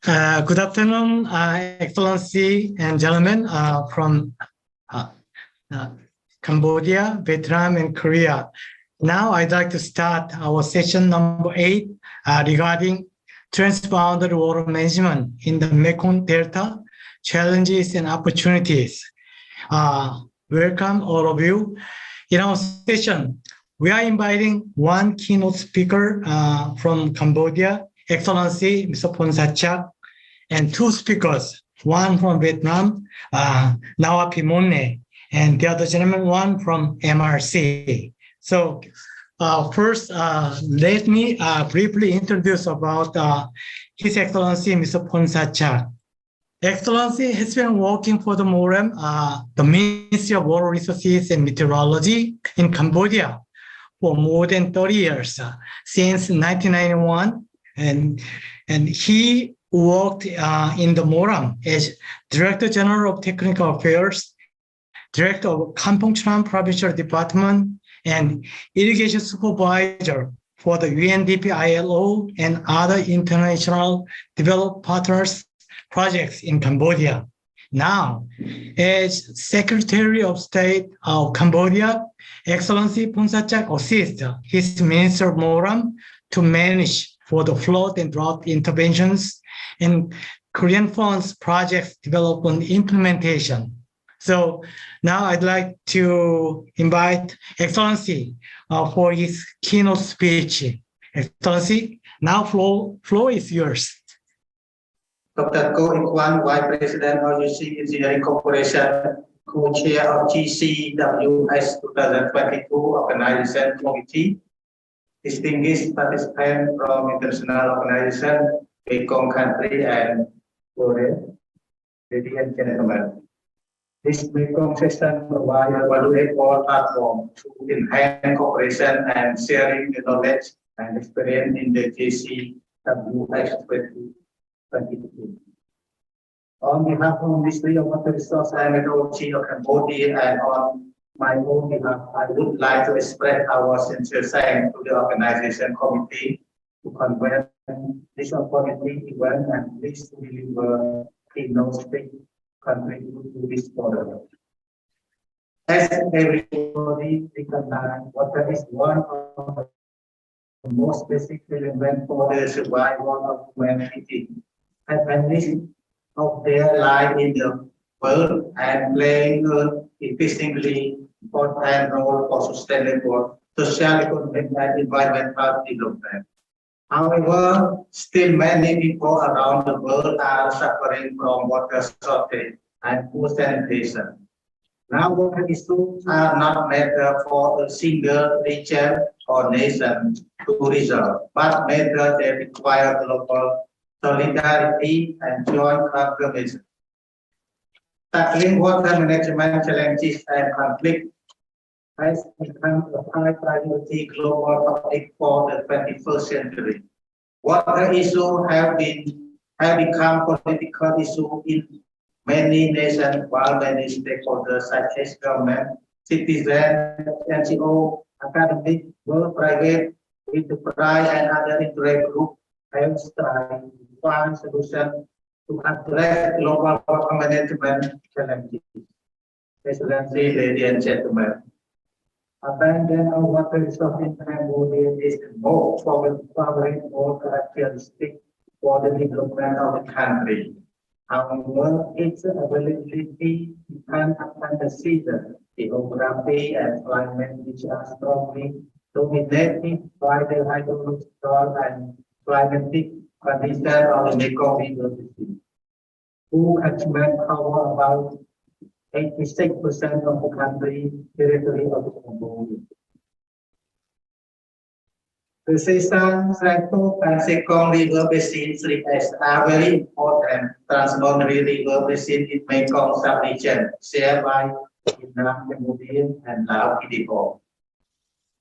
Good afternoon, Excellency and gentlemen from Cambodia, Vietnam, and Korea. Now I'd like to start our session number 8 regarding transboundary water management in the Mekong Delta, challenges and opportunities. Welcome all of you. In our session, we are inviting one keynote speaker from Cambodia, Excellency Mr. Ponh Sachak, and two speakers, one from Vietnam, NAWAPI MoNRE, and the other gentleman, one from MRC. So first, let me briefly introduce about His Excellency Mr. Ponh Sachak. Excellency has been working for the MoWRAM, the Ministry of Water Resources and Meteorology in Cambodia for more than 30 years, since 1991. And he worked in the MoWRAM as Director General of Technical Affairs, Director of Kampong Chhnam Provincial Department, and Irrigation Supervisor for the UNDP ILO and other international developed partners projects in Cambodia. Now, as Secretary of State of Cambodia, Excellency Ponh Sachak assists his Minister of MoWRAM to manage for the flood and drought interventions and Korean funds projects development implementation. So now I'd like to invite Excellency for his keynote speech. Excellency, now floor is yours. Dr. Hwan, Vice President of Yooshin Engineering Corporation, Co-Chair of GCWS 2022 Organization Committee, distinguished participants from international organizations, Mekong country, and Korea, ladies and gentlemen. This Mekong session provides a valuable platform to enhance cooperation and sharing the knowledge and experience in the GCWS 2022. On behalf of the Ministry of Water Resources and Meteorology of Cambodia and on my own behalf, I would like to express our sincere thanks to the organization committee to convene this opportunity event and please to deliver keynote speech contribute to this forum. As everybody recognizes, water is one of the most basic elements for the survival of humanity. And this of their life in the world and playing an increasingly important role for sustainable social, economic, and environmental development. However, still many people around the world are suffering from water shortage and poor sanitation. Now, water issues are not matter for a single region or nation to resolve, but matter that require global solidarity and joint contribution. Tackling water management challenges and conflict has become a high priority global topic for the 21st century. Water issues have become political issues in many nations, while many stakeholders such as government, citizens, NGO, academic, world private, enterprise, and other interest groups have strived to find solutions to address global water management challenges. Excellency, ladies and gentlemen, abundance of water resources in Cambodia is the most favorite characteristic for the development of the country. However, its availability depends upon the season, geography, and climate, which are strongly dominated by the hydrological and climatic conditions of the Mekong Delta, who catchment cover about 86% of the country territory of Cambodia. The Sesan, Sarabuth, and Sangyong river basins are very important transboundary river basin in Mekong sub-region, shared by Vietnam, Cambodia, and Laos.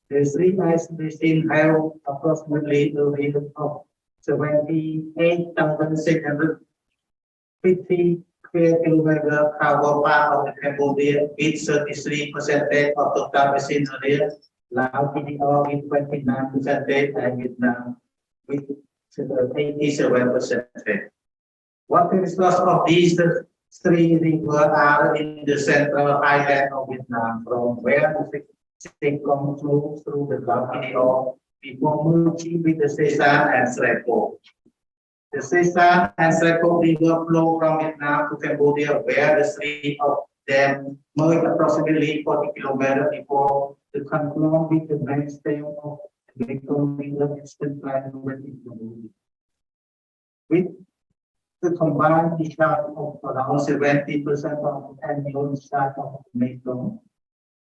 The three basins have approximately a area of 78,650 square kilometers, cover part of the Cambodia with 33% of total basin area, Laos with 29%, and Vietnam with 87%. Water resource of these three rivers are in the central highland of Vietnam, from where the Sengong flows through the Ilpyo before merging with the Sachak and Sarabuth. The Sachak and Sarabuth river flow from Vietnam to Cambodia, where the three of them merge approximately 40 kilometers before the confluence with the main stem of the Mekong River Eastern Triangle in Cambodia. With the combined discharge of around 70% of the annual discharge of the Mekong,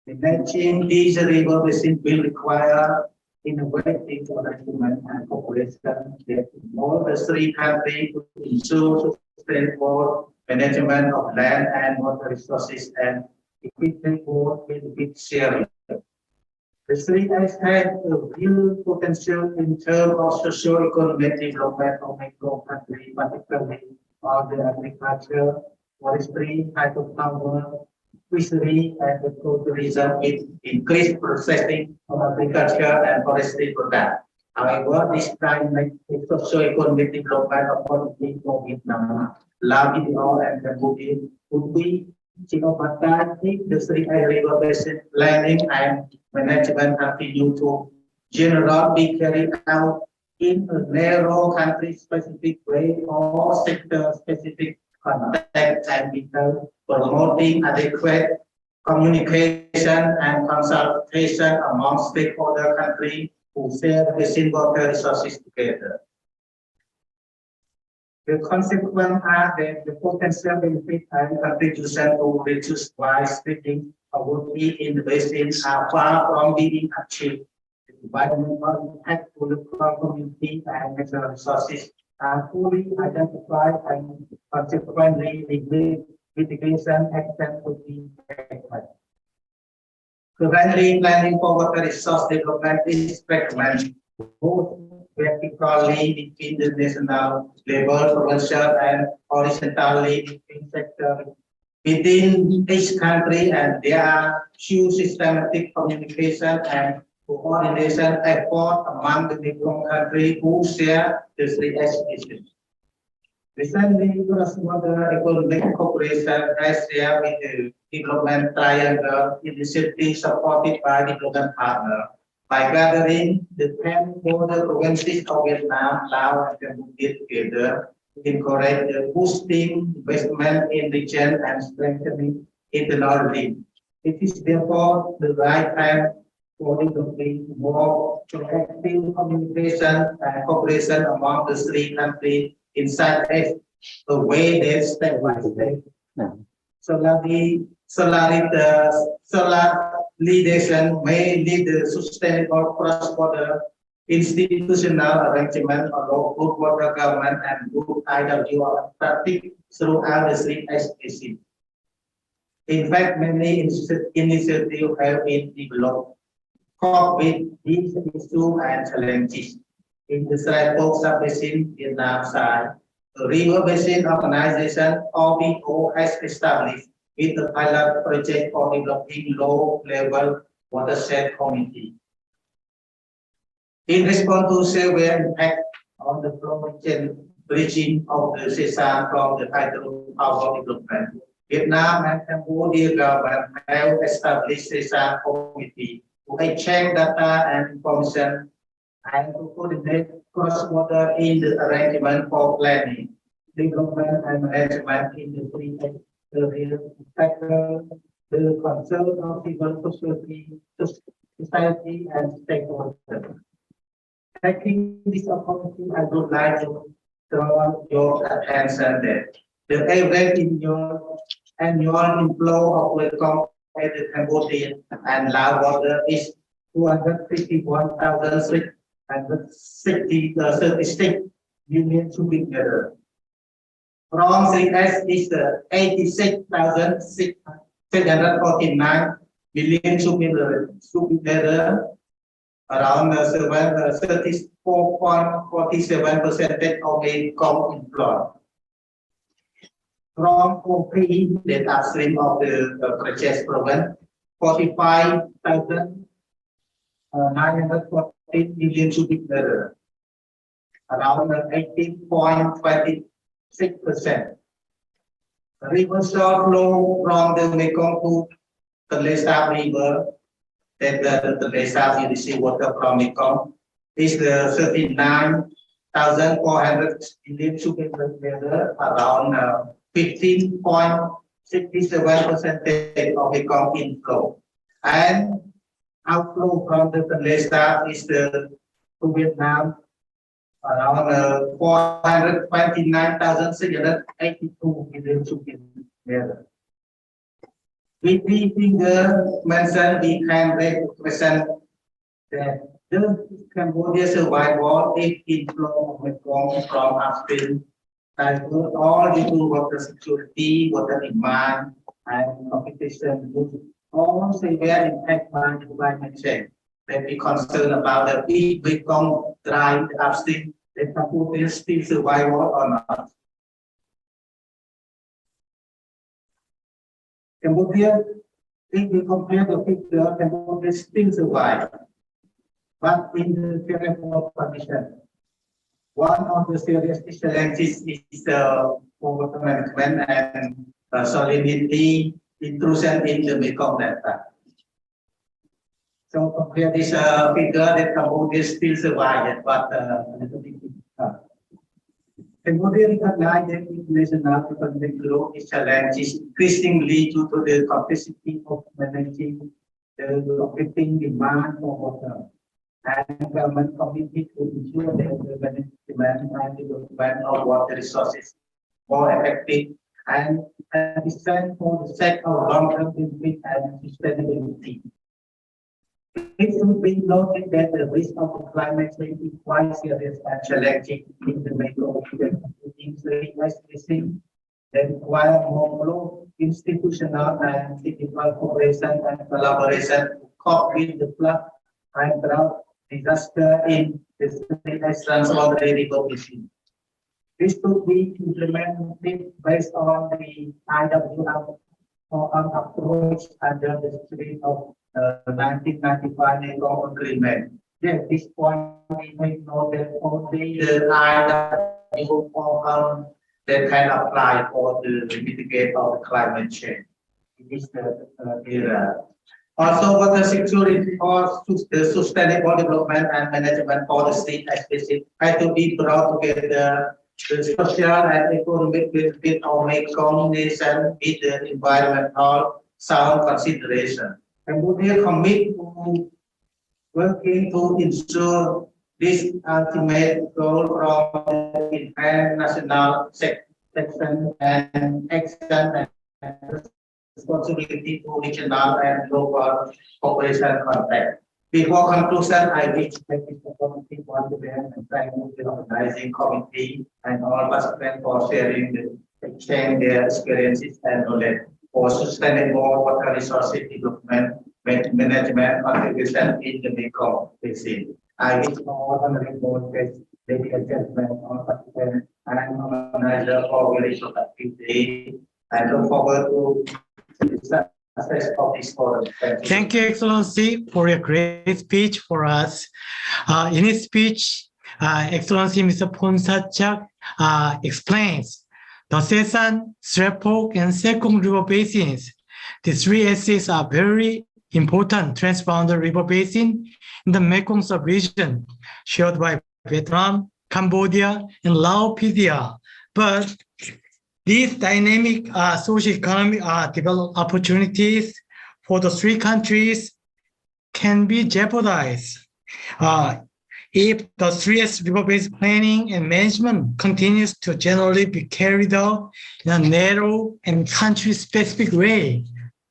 managing these river basins will require innovative arrangement and cooperation that all the three countries to ensure sustainable management of land and water resources and equipment for benefit sharing. The three has had a real potential in terms of socio-economic development of Mekong country, particularly on the agriculture, forestry, hydropower, fishery, and ecotourism with increased processing of agriculture and forestry products. However, this climate socio-economic development of policy for Vietnam, Laos and Cambodia would be jeopardized if the three river basin planning and management continue to generally be carried out in a narrow country-specific way or sector-specific context and without promoting adequate communication and consultation among stakeholder countries who share the basin water resources together. The consequence are that the potential benefit and contribution to reduce widespreading poverty in the basin are far from being achieved. The environmental impact to the local community and natural resources are fully identified and consequently the mitigation action to be taken. Currently, planning for water resource development is recommended both vertically between the national level, provincial, and horizontally between sectors within each country, and there are few systematic communication and coordination efforts among the Mekong countries who share the three issues. Recently, cross-border economic cooperation has shared with the Development Triangle initiative supported by development partners. By gathering the 10 border provinces of Vietnam, Laos, and Cambodia together, to encourage the boosting investment in the region and strengthening internationally. It is therefore the right time for developing more proactive communication and cooperation among the three countries inside the way that step by step. Solidation may lead to sustainable cross-border institutional arrangement of good water government and good IWR practice throughout the three SPC. In fact, many initiatives have been developed cope with these issues and challenges. In the Sarabuth sub-basin Vietnam side, the River Basin Organization (RBO) has established with the pilot project for developing low-level watershed community. In response to severe impact on the flow region of the Sachak from the hydropower development, Vietnam and Cambodia government have established Sachak committee to exchange data and information and to coordinate cross-border in the arrangement for planning, development, and management in the three areas to tackle the concern of civil society and stakeholders. Taking this opportunity, I would like to draw your attention that the average annual inflow of Mekong at the Cambodian and Laos border is 251,636 million cubic meters. From CS is 86,649 million cubic meters, around 34.47% of the coal employed. From OP, the upstream of the purchase province, 45,914 million cubic meters, around 18.20% 6%. The river shore flow from the Mekong to the Lesab River, that the Lesab you receive water from Mekong, is the 39,400 million cubic meter, around 15.67% of Mekong inflow. And outflow from the Lesab is the to Vietnam, around 429,682 million cubic meter. With these figures mentioned, we can represent that the Cambodia survival if inflow of Mekong from upstream divert all due to water security, water demand, and competition with all severe impact by climate change. That we concerned about the big Mekong dry upstream, that Cambodia still survival or not. Cambodia, if we compare the picture, Cambodia still survive. But in the current condition, one of the serious challenges is water management and salinity intrusion in the Mekong Delta. So compare this figure that Cambodia still survive, but a little bit. Cambodia recognized that international economic growth is challenges increasingly due to the complexity of managing the competing demand for water. And government committed to ensure that the management and development of water resources more effective and efficient for the sake of long-term benefit and sustainability. It should be noted that the risk of climate change is quite serious and challenging in the Mekong, including basin that require more close institutional and technical cooperation and collaboration to cope with the flood and drought disaster in the Transboundary River Basin. This could be implemented based on the IWR approach under the spirit of 1995 Mekong Agreement. At this point, we may know that only the IWR that can apply for the mitigate of the climate change. It is the era. Also, water security for the sustainable development and management policy especially had to be brought together. The social and economic benefit of Mekong nation with the environmental sound consideration. Cambodia commit to working to ensure this ultimate goal from the international section and action and responsibility to regional and local cooperation contact. Before conclusion, I wish to thank the committee once again and thank the organizing committee and all participants for sharing their experiences and knowledge for sustainable water resources development management contribution in the Mekong Basin. I wish all honorable guests, ladies and gentlemen, all participants, and organizer for very productive day. I look forward to the success of this forum. Thank you, Excellency, for your great speech for us. In his speech, Excellency Mr. Ponh Sachak explains the Sesan, Sarabuth, and Sekong river basins. The three assets are very important transboundary river basin in the Mekong sub-region, shared by Vietnam, Cambodia, and NAWAPI. But these dynamic socio-economic development opportunities for the three countries can be jeopardized if the 3S river-based planning and management continues to generally be carried out in a narrow and country-specific way.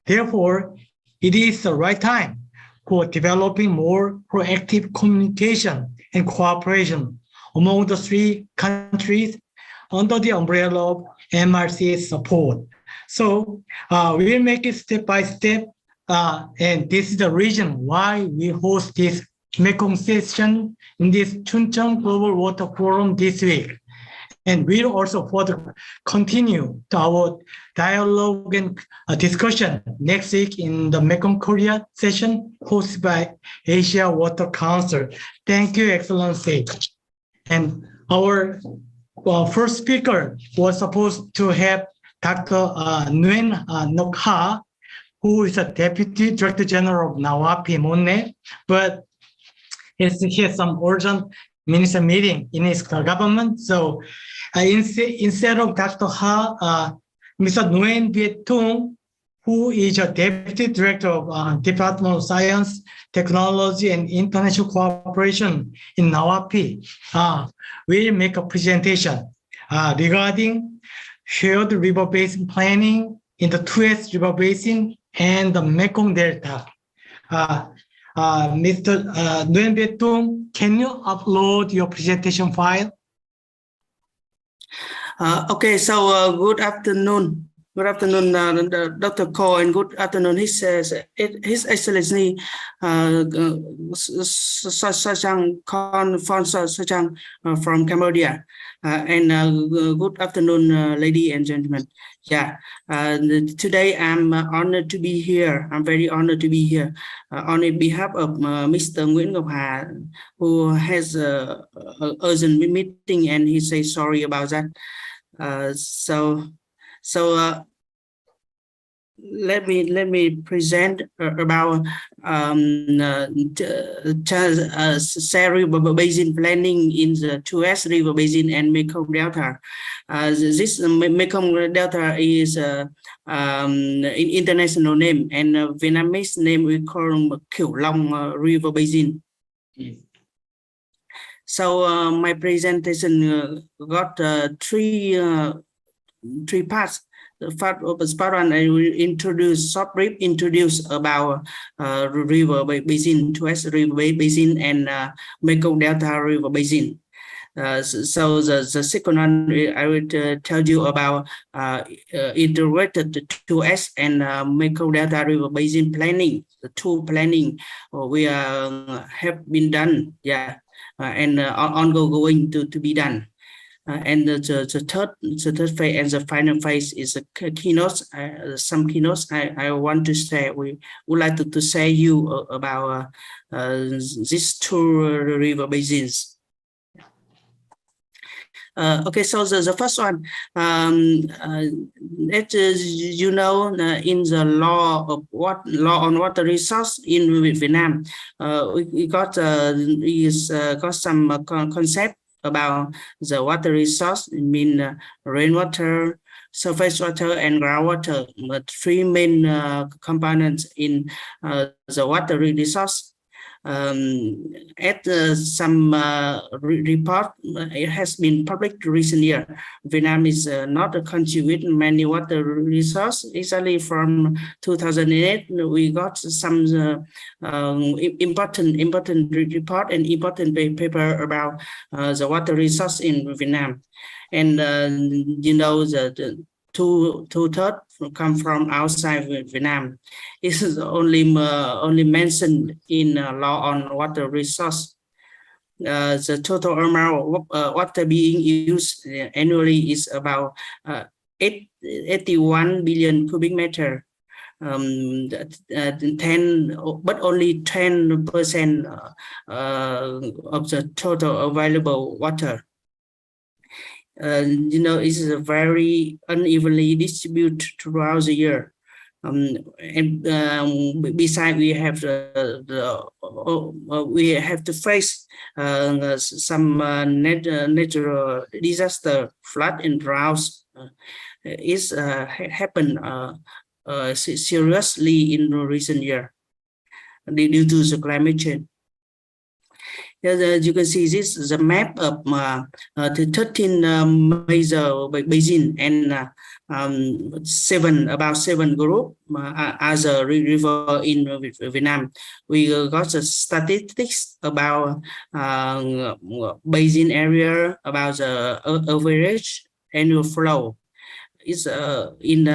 Therefore, it is the right time for developing more proactive communication and cooperation among the three countries under the umbrella of MRC support. So we'll make it step by step, and this is the reason why we host this Mekong session in this Chuncheon Global Water Forum this week. And we'll also further continue our dialogue and discussion next week in the Mekong Korea session hosted by Asia Water Council. Thank you, Excellency. And our first speaker was supposed to have Dr. Nguyen Ngoc, who is a Deputy Director General of NAWAPI MoNRE, but he has some urgent minister meeting in his government. So instead of Dr. Ha, Mr. Nguyen Viet, who is a Deputy Director of Department of Science, Technology, and International Cooperation in NAWAPI, will make a presentation regarding shared river basin planning in the 2S River Basin and the Mekong Delta. Mr. Nguyen Viet, can you upload your presentation file? Okay, so good afternoon. Good afternoon, Dr. Ko, and good afternoon, His Excellency Sachak from Cambodia, and good afternoon, ladies and gentlemen. Yeah, today I'm honored to be here. I'm very honored to be here on behalf of Mr. Nguyen Ngoc, who has an urgent meeting, and he says sorry about that. So let me present about River Basin planning in the 2S River Basin and Mekong Delta. This Mekong Delta is an international name, and Vietnamese name we call Kieu Long River Basin. So my presentation got three parts. The part one, I will introduce about river basin, 2S River Basin, and Mekong Delta River Basin. So the second one, I will tell you about integrated 2S and Mekong Delta River Basin planning, the two planning we have been done, yeah, and ongoing to be done. And the third phase and the final phase is a keynote. Some keynotes I want to say. We would like to say you about these two river basins. Okay, so the first one, you know, in the law on water resource in Vietnam, we got some concept about the water resource, rainwater, surface water, and groundwater, the three main components in the water resource. At some report, it has been published recent year. Vietnam is not a country with many water resources. Exactly from 2008, we got some important report and important paper about the water resource in Vietnam. And you know, the two-thirds come from outside Vietnam. It is only mentioned in law on water resource. The total amount of water being used annually is about 81 billion cubic meter. But only 10% of the total available water. You know, it's very unevenly distributed throughout the year. Besides, we have we have to face some natural disaster, flood and droughts. It's happened seriously in recent year due to the climate change. You can see this is a map of the 13 major basin and about seven group as a river in Vietnam. We got the statistics about basin area, about the average annual flow. It's in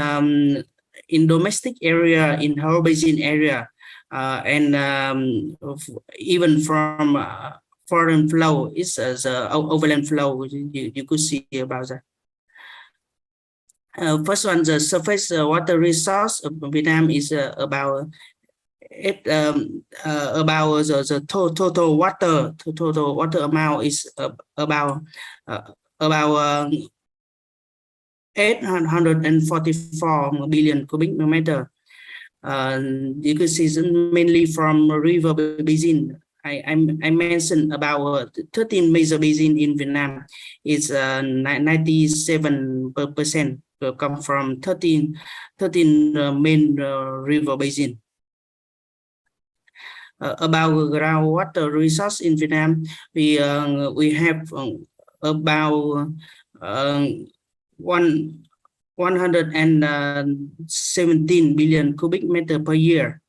domestic area, in whole basin area, and even from foreign flow, it's the overland flow. You could see about that. First one, the surface water resource of Vietnam is about the total water amount is about about 844 billion cubic meter. You could see mainly from river basin. I mentioned about 13 major basin in Vietnam. It's 97% come from 13 main river basin. About groundwater resource in Vietnam, we have about 117 billion cubic meter per year.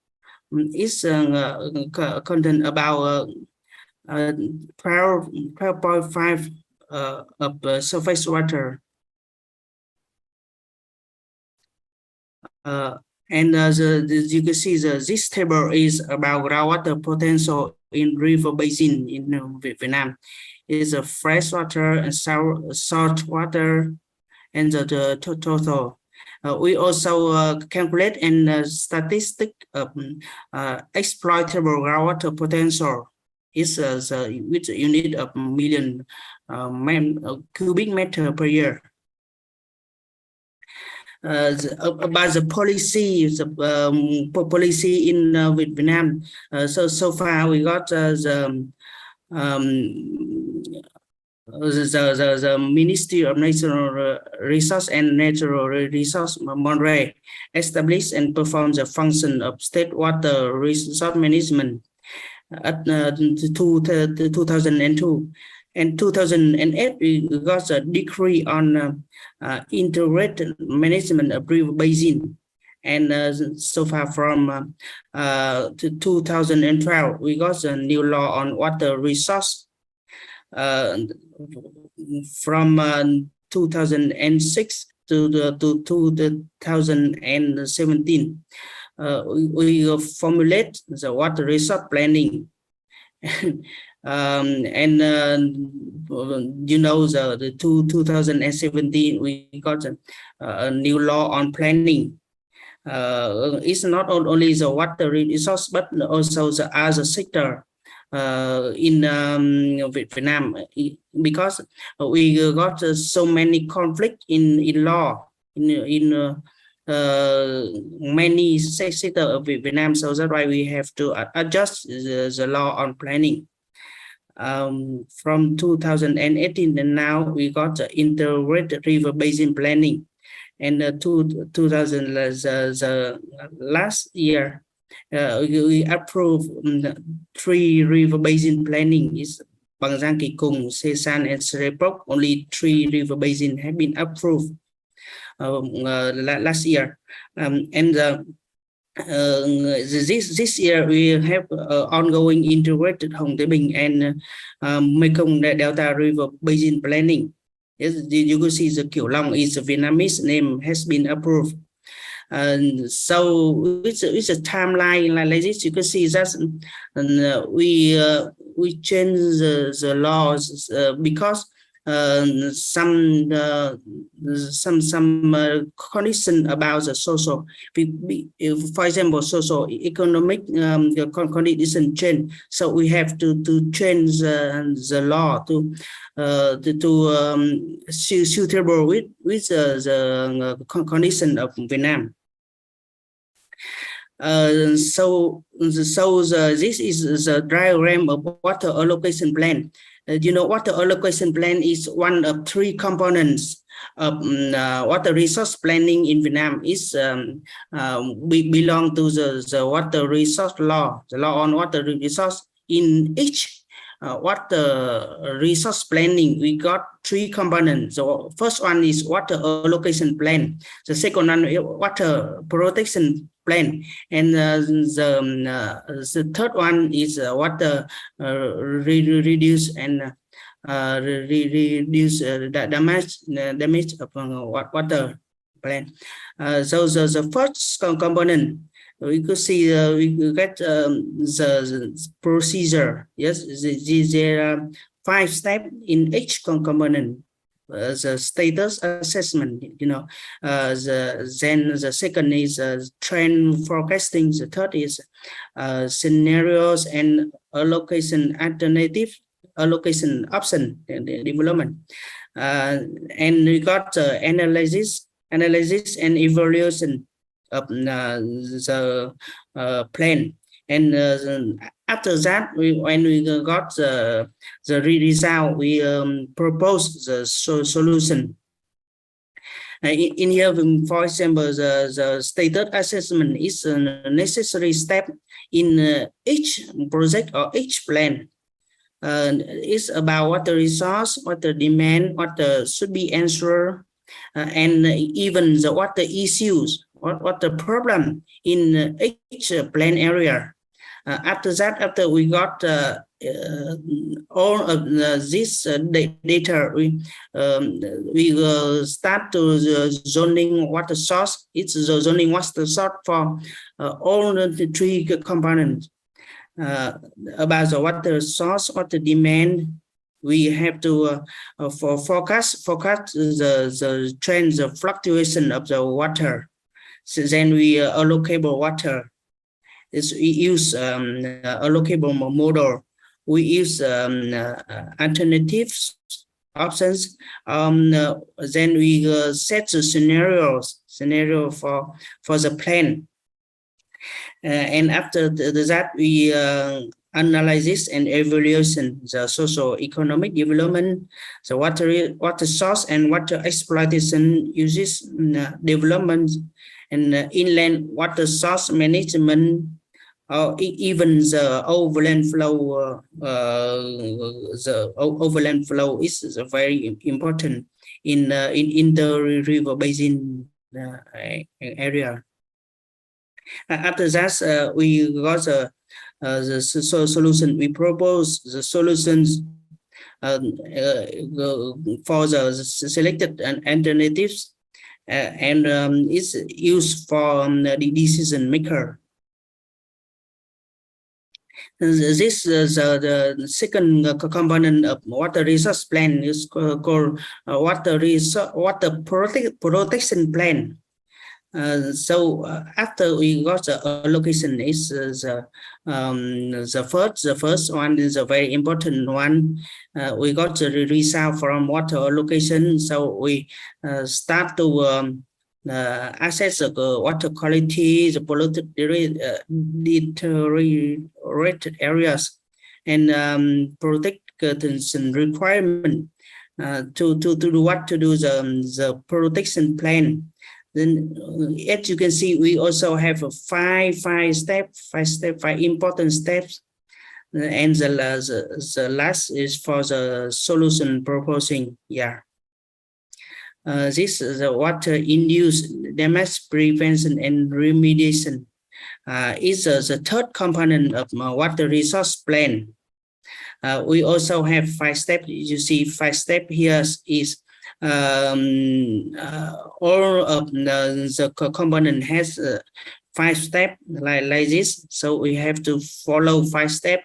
It's content about 12.5 of surface water. And you can see this table is about groundwater potential in river basin in Vietnam. It's a freshwater and salt water, and the total. We also calculate and statistic of exploitable groundwater potential. It's with a unit of million cubic meter per year. About the policy, policy in Vietnam. So far we got the Ministry of Natural Resource and Natural Resource, MoNRE, established and performs the function of state water resource management at 2002. In 2008, we got a decree on integrated management of river basin. And so far from 2012, we got a new law on water resource. From 2006 to 2017, we formulate the water resource planning. And you know, the 2017 we got a new law on planning. It's not only the water resource but also the other sector in Vietnam, because we got so many conflict in law in many sectors of Vietnam, so that's why we have to adjust the law on planning. From 2018 and now we got the integrated river basin planning, and 2000 the last year we approved 3 river basin planning. Is Bằng Giang, Kỳ Cùng, Sê San, and Sarabuth. Only 3 river basin have been approved last year, and this year we have ongoing integrated Hồng Thái Bình and Mekong Delta river basin planning. Yes, you can see the Kiều Long is a Vietnamese name has been approved. So it's a timeline like this. You can see that we change the laws because some condition about the social, for example, social economic condition change. So we have to change the law to suitable with the condition of Vietnam. So this is the diagram of water allocation plan. You know, water allocation plan is one of 3 components of water resource planning in Vietnam. Is we belong to the water resource law, the law on water resource. In each water resource planning, we got 3 components. So first one is water allocation plan. The second one is water protection plan, and the third one is water reduce and reduce damage of water plan. So the first component, we could see we get the procedure. Yes, there are 5 steps in each component. The status assessment, you know, then the second is trend forecasting. The third is scenarios and allocation alternative allocation option development. And we got analysis and evaluation of the plan. And after that, when we got the result, we propose the solution. In here, for example, the status assessment is a necessary step in each project or each plan. It's about what the resource, what the demand, what should be answered, and even what the issues, what the problem in each plan area. After that, after we got all of this data, we start to zoning water source. It's the zoning water source for all the three components. About the water source, water demand, we have to forecast the trends, the fluctuation of the water. So then we allocable water. We use allocable model. We use alternative options. Then we set the scenario for the plan. And after that, we analysis and evaluation the socio-economic development, the water source and water exploitation uses development, and inland water source management, or even the overland flow. The overland flow is very important in the river basin area. After that, we got the solution. We propose the solutions for the selected alternatives, and it's used for the decision maker. This is the second component of water resource plan, is called water protection plan. So after we got the allocation, is the first one is a very important one. We got the result from water allocation, so we start to assess the water quality, the polluted deteriorated areas, and protect curtains requirement to do the protection plan. Then, as you can see, we also have five important steps, and the last is for the solution proposing. Yeah. This is the water-induced damage prevention and remediation. Is the third component of my water resource plan. We also have 5 steps. You see 5 steps here is all of the component has 5 steps like this. So we have to follow 5 steps.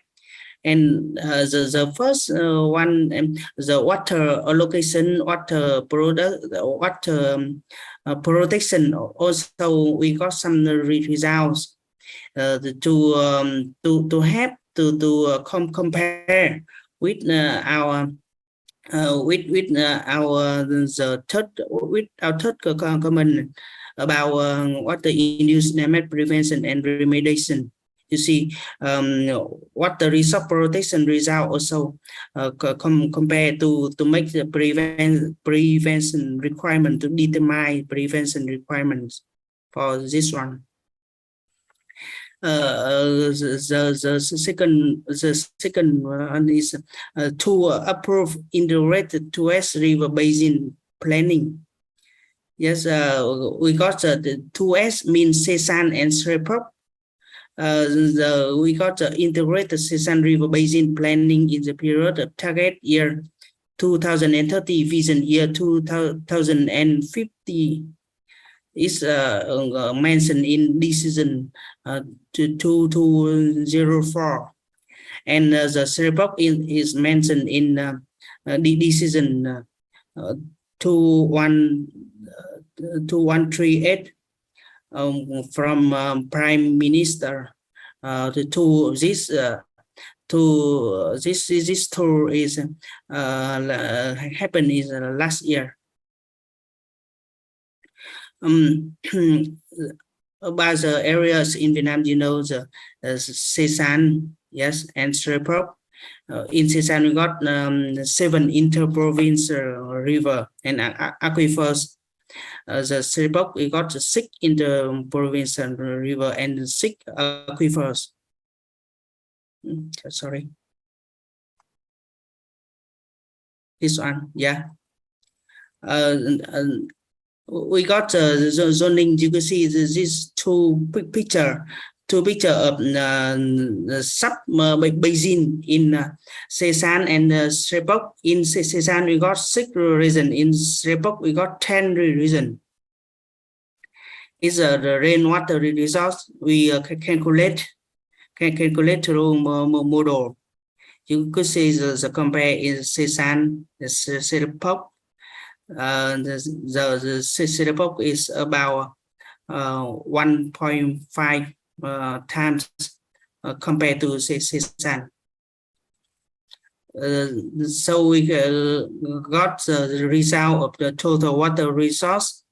And the first one, the water allocation, water product, water protection. Also, we got some results to have to compare with our third comment about water induced damage prevention and remediation. You see, what the resource protection result also compared to make the prevention requirement, to determine prevention requirements for this one. The second one is to approve integrated 2S river basin planning. Yes, we got the 2S means Sesan and Sarabuth. We got the integrated Sesan river basin planning in the period of target year 2030, vision year 2050. Is mentioned in decision 2204, and the Sarabuth is mentioned in the decision 2138 from Prime Minister to this to this tour is happened is last year. About the areas in Vietnam, you know, the Sesan, yes, and Sarabuth. In Sesan, we got 7 inter-provincial river and aquifers. The Sarabuth, we got 6 inter-provincial river and 6 aquifers. Sorry. This one, yeah. We got the zoning. You can see these two picture of the sub basin in Sesan and Sarabuth. In Sesan, we got 6 regions. In Sarabuth, we got 10 regions. It's the rainwater resource. We calculate through model. You could see the compare in Sesan, the Sarabuth. The Sarabuth is about 1.5 times compared to Sesan. So we got the result of the total water resource.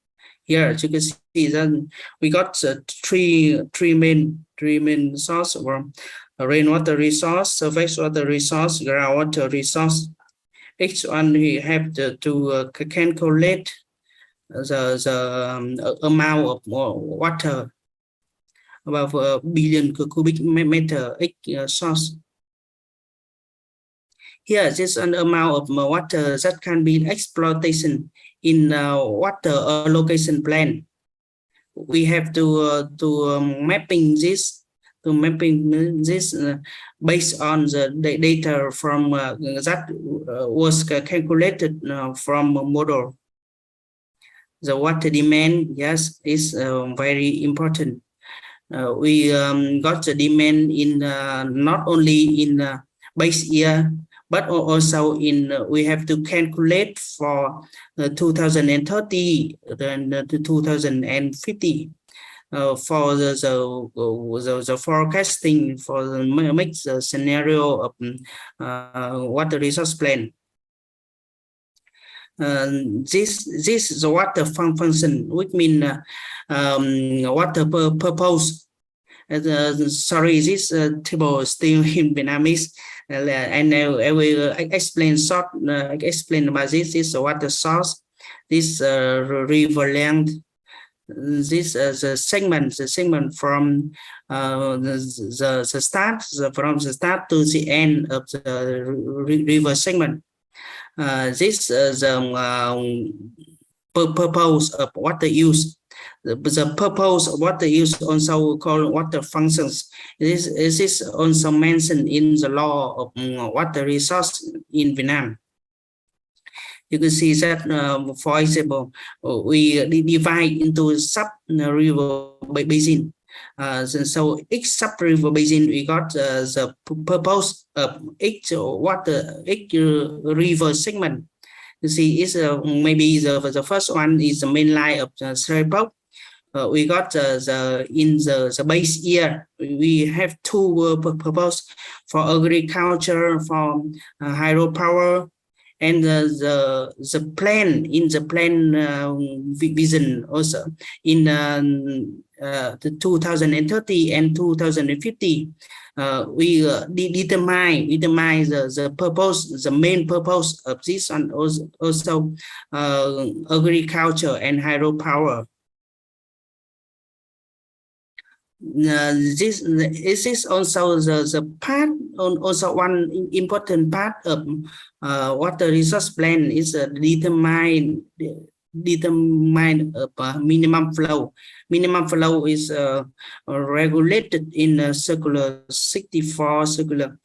Here you can see that we got three main source from rainwater resource, surface water resource, groundwater resource. Each one we have to calculate the amount of water, about a billion cubic meter each source. Here is an amount of water that can be exploitation in water allocation plan. We have to mapping this based on the data from that was calculated from a model. The water demand, yes, is very important. We got the demand in not only in base year, but also in we have to calculate for 2030 and 2050. For the forecasting for the mixed scenario of water resource plan. This is the water function, which means water purpose. Sorry, this table is still in Vietnamese, and I will explain explain about this. This is the water source, this river length. This is the segment from the start to the end of the river segment. This is the purpose of water use. The purpose of water use also called water functions. This is also mentioned in the law of water resource in Vietnam. You can see that, for example, we divide into sub-river basin. So each sub-river basin, we got the purpose of each river segment. You see, it's maybe the first one is the main line of the Sarabuth. We got in the base year, we have 2 purpose for agriculture, for hydropower. And the plan in the plan vision also in the 2030 and 2050, we determine the purpose, the main purpose of this, and also agriculture and hydropower. This is also the part, also one important part of water resource plan is determine minimum flow. Minimum flow is regulated in circular 64, circular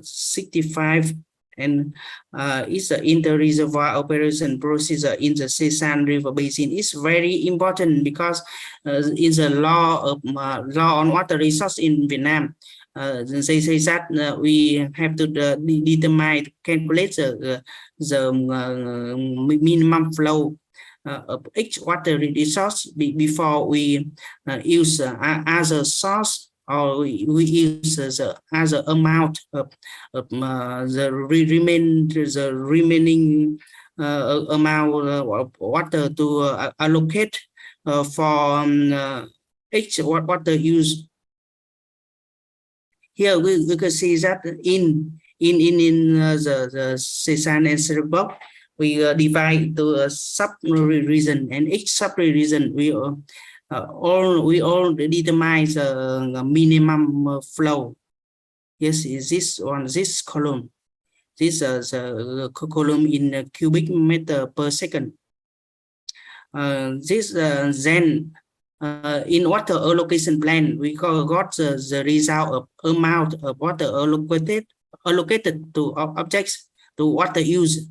65, and is the inter-reservoir operation procedure in the Sesan River Basin. Is very important because in the law on water resource in Vietnam, they say that we have to calculate the minimum flow of each water resource before we use other source or we use the other amount of the remaining amount of water to allocate for each water use. Here we can see that in the Sesan and Sarabuth, we divide to a sub-region, and each sub-region we all determine the minimum flow. Yes, is this on this column. This is the column in cubic meter per second. This then in water allocation plan, we got the result of amount of water allocated to objects to water use.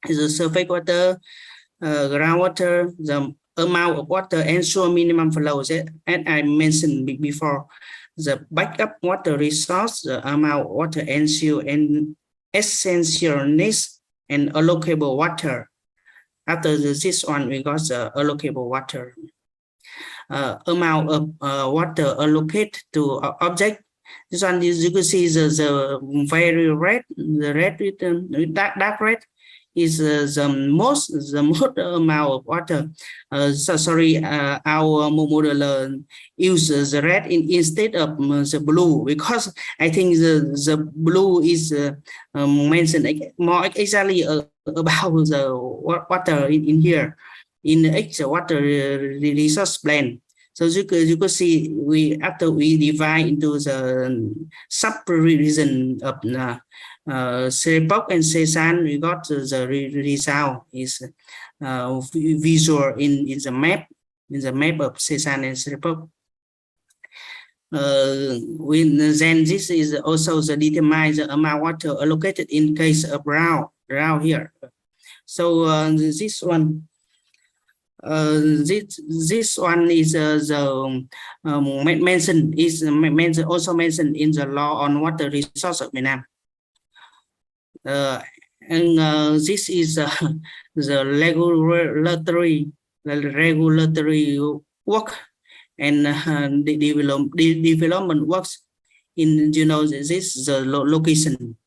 The surface water, groundwater, the amount of water ensure minimum flows. And I mentioned before, the backup water resource, the amount of water ensure and essential needs and allocable water. After this one, we got the allocable water. Amount of water allocated to object. This one, you can see the very red, the red with dark red is the most amount of water. Sorry, our modeler uses the red instead of the blue, because I think the blue is mentioned more exactly about the water in here in the water resource plan. So you could see after we divide into the sub-region of Sarabuth and Sesan, we got the result is visual in the map of Sesan and Sarabuth. Then this is also the determine the amount of water allocated in case of round here. So this one. This one is mentioned also mentioned in the law on water resource of Vietnam. And this is the regulatory work and the development works in, you know, this is the location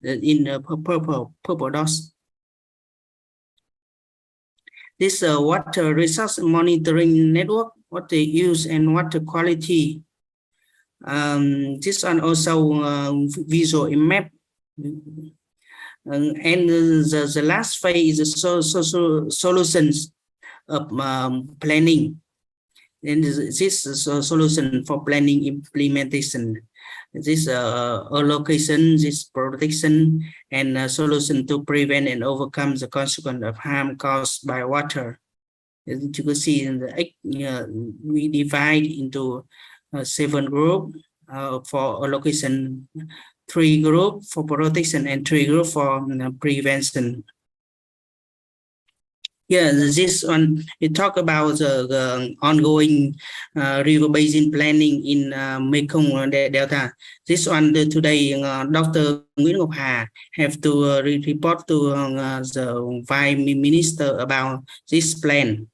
in purple dots. This water resource monitoring network, water use and water quality. This one also visual in map. And the last phase is solutions of planning. And this is a solution for planning implementation. This allocation, this protection, and solution to prevent and overcome the consequence of harm caused by water. As you can see in the we divide into 7 groups for allocation, 3 groups for protection, and 3 groups for prevention. Yeah, this one, we talk about the ongoing river basin planning in Mekong Delta. This one today, Dr. Nguyen have to report to the Vice Minister about this plan.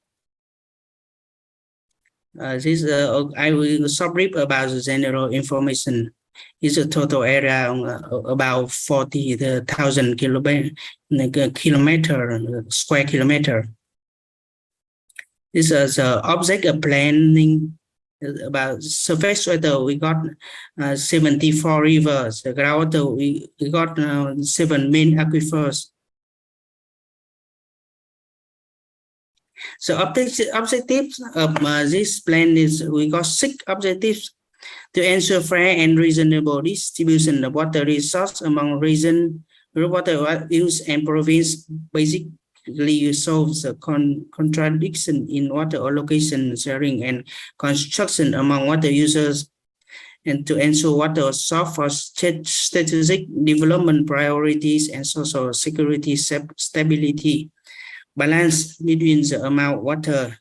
I will brief about the general information. It's a total area about 40,000 square kilometer. This is object of planning about surface water. We got 74 rivers. The groundwater we got 7 main aquifers. So objectives of this plan is we got 6 objectives to ensure fair and reasonable distribution of water resource among region, water use and province. Basically, solves the contradiction in water allocation, sharing, and construction among water users, and to ensure water source for strategic development priorities and social security stability, balance between the amount of water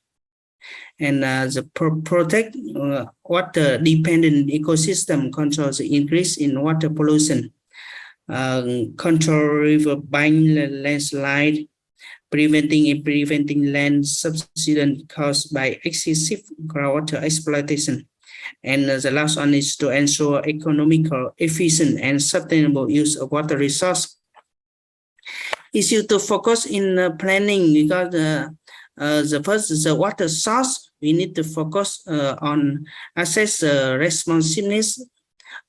and the protect water dependent ecosystem, controls the increase in water pollution, control river bank landslide, preventing land subsidence caused by excessive groundwater exploitation, And the last one is to ensure economical, efficient, and sustainable use of water resource. Issue to focus in planning, because the first is the water source. We need to focus on assess responsiveness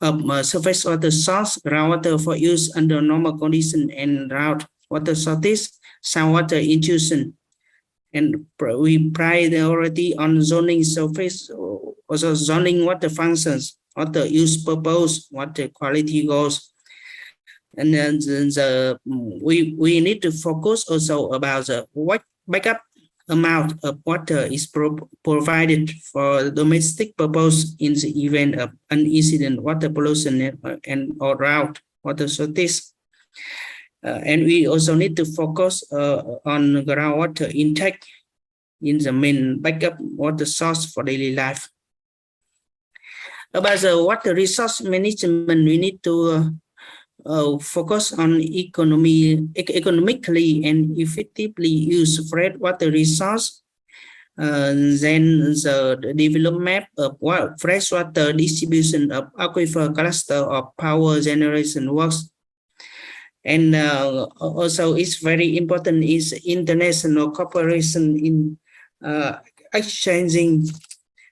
of surface water source, groundwater for use under normal condition, and drought water shortage, groundwater intrusion. And we priority on zoning surface, also zoning water functions, water use purpose, water quality goals. And then we need to focus also about the backup amount of water is provided for domestic purpose in the event of an incident water pollution and or drought water shortage. And we also need to focus on groundwater intake in the main backup water source for daily life. About the water resource management, we need to focus on economically and effectively use fresh water resource. Then the development of freshwater distribution of aquifer cluster of power generation works. And also it's very important is international cooperation in exchanging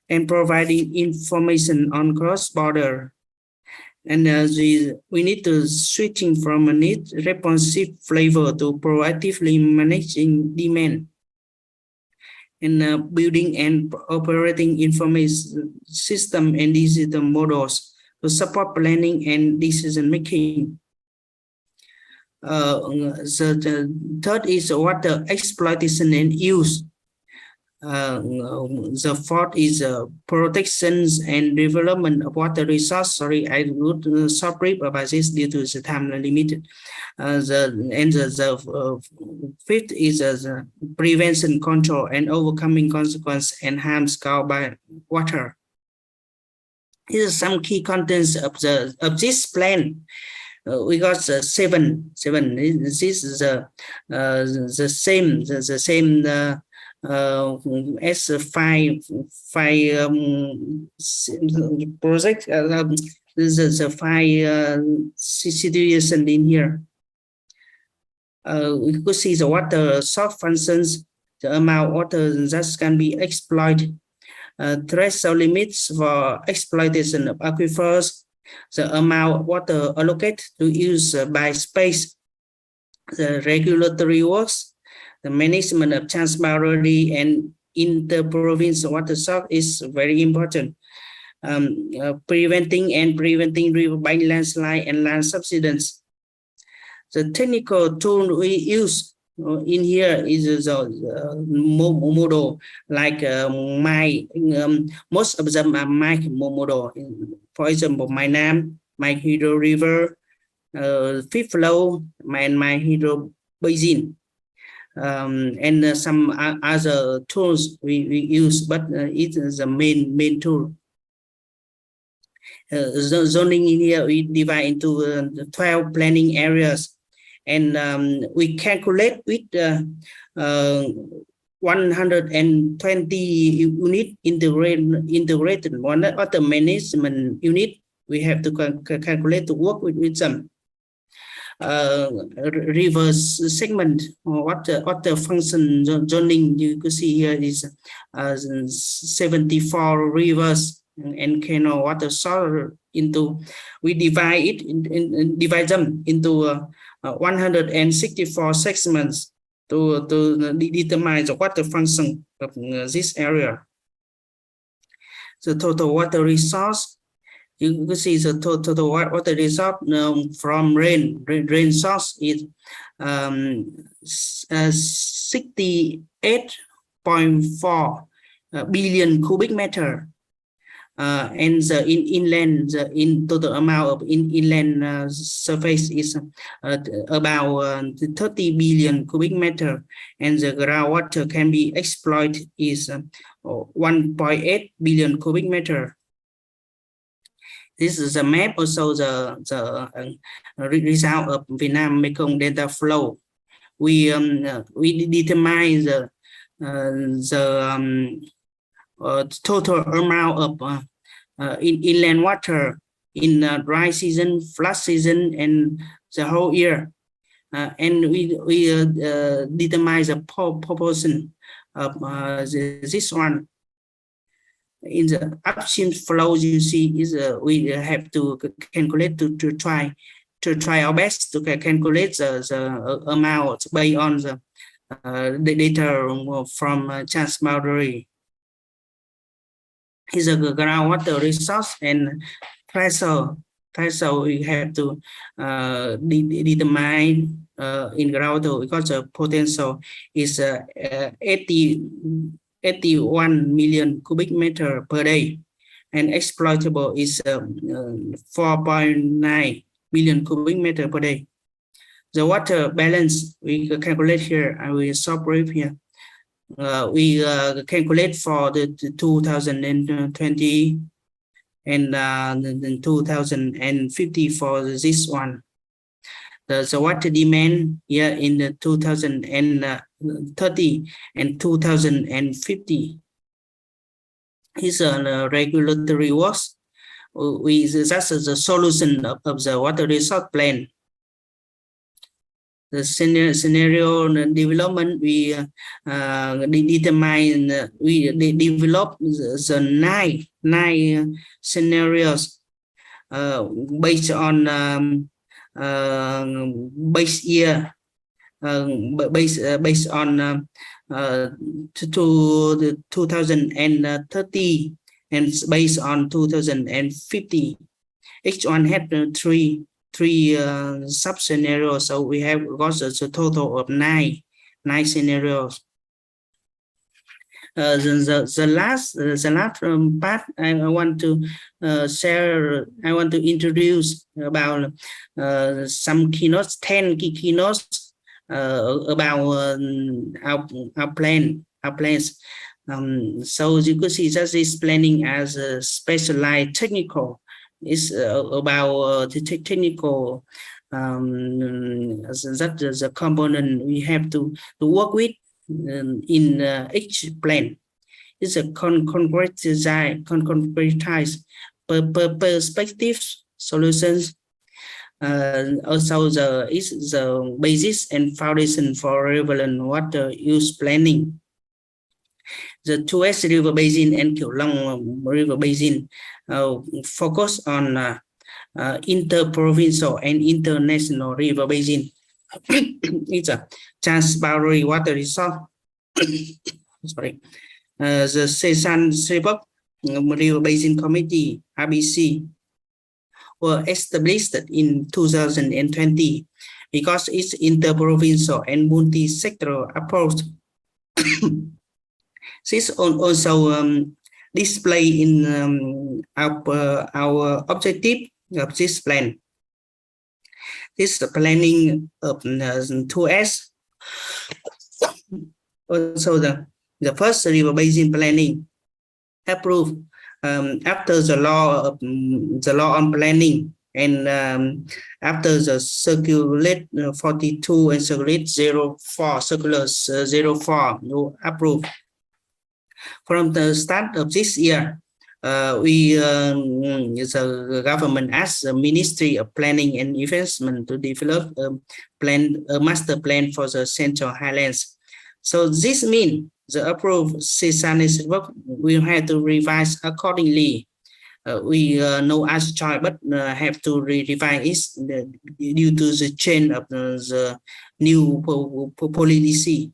and providing information on cross-border. And we need to switching from a need responsive flavor to proactively managing demand. And building and operating information system and digital models to support planning and decision making. The third is water exploitation and use. The fourth is protections and development of water resource. Sorry, I would short brief about this due to the time limited. The fifth is prevention, control, and overcoming consequence and harms caused by water. Here are some key contents of this plan. We got seven. This is the same as five project. This is the five situation in here. We could see the water source functions, the amount of water that can be exploited, threshold limits for exploitation of aquifers, the amount of water allocated to use by space, the regulatory works, the management of transboundary and inter-provincial water source is very important. Preventing riverbank landslide and land subsidence. The technical tool we use in here is the model like most of them are micro model. For example, MyNam, My Hydro River, Fifth Flow, My Hydro Basin, and some other tools we use, but it is the main tool. Zoning in here we divide into 12 planning areas. And we calculate with 120 unit integrated water management unit. We have to calculate to work with some reverse segment or water function zoning. You could see here is 74 rivers and canal water source into. We divide it divide them into 164 segments to determine the water function of this area. The total water resource, you can see the total water resource from rain source is 68.4 billion cubic meter. And the inland, the total amount of inland surface is about 30 billion cubic meter, and the groundwater can be exploited is 1.8 billion cubic meter. This is a map, also the result of Vietnam Mekong Delta flow. We determine the total amount of in inland water in dry season, flood season, and the whole year. And we determine the proportion of this one. In the upstream flows, you see, is we have to calculate to try our best to calculate the amount based on the data from Transboundary. Is a groundwater resource and pressure. We have to determine in groundwater because the potential is 81 million cubic meter per day, and exploitable is 4.9 million cubic meter per day. The water balance we calculate here. I will stop brief here. We calculate for the 2020 and 2050 for this one. The water demand here in the 2030 and 2050 is a regulatory works. That's the solution of the water resource plan. The scenario development, we determine, we develop the nine scenarios based on base year, based on to the 2030 and based on 2050. Each one had three sub scenarios, so we have got a total of nine scenarios. The last part I want to share. I want to introduce about some keynotes, 10 key keynotes about our plans. So you could see that this planning as a specialized technical. Is about the technical that the component we have to work with in each plan. It's a concretized perspective solutions. Also is the basis and foundation for relevant water use planning. The 2S River Basin and Kieu Long River Basin focus on interprovincial and international river basin. It's a transboundary water resource. Sorry. The Sachak River Basin Committee, RBC, were established in 2020 because it's interprovincial and multi-sectoral approach. This also display in our objective of this plan. This planning of 2S. Also the first river basin planning approved after the law on planning and after the circulate 42 and circulate 04 circulars 04 approved. From the start of this year, the government asked the Ministry of Planning and Investment to develop a master plan for the Central Highlands. So this means the approved Sachak work will have to revise accordingly. We no other choice but have to revise it due to the change of the new policy.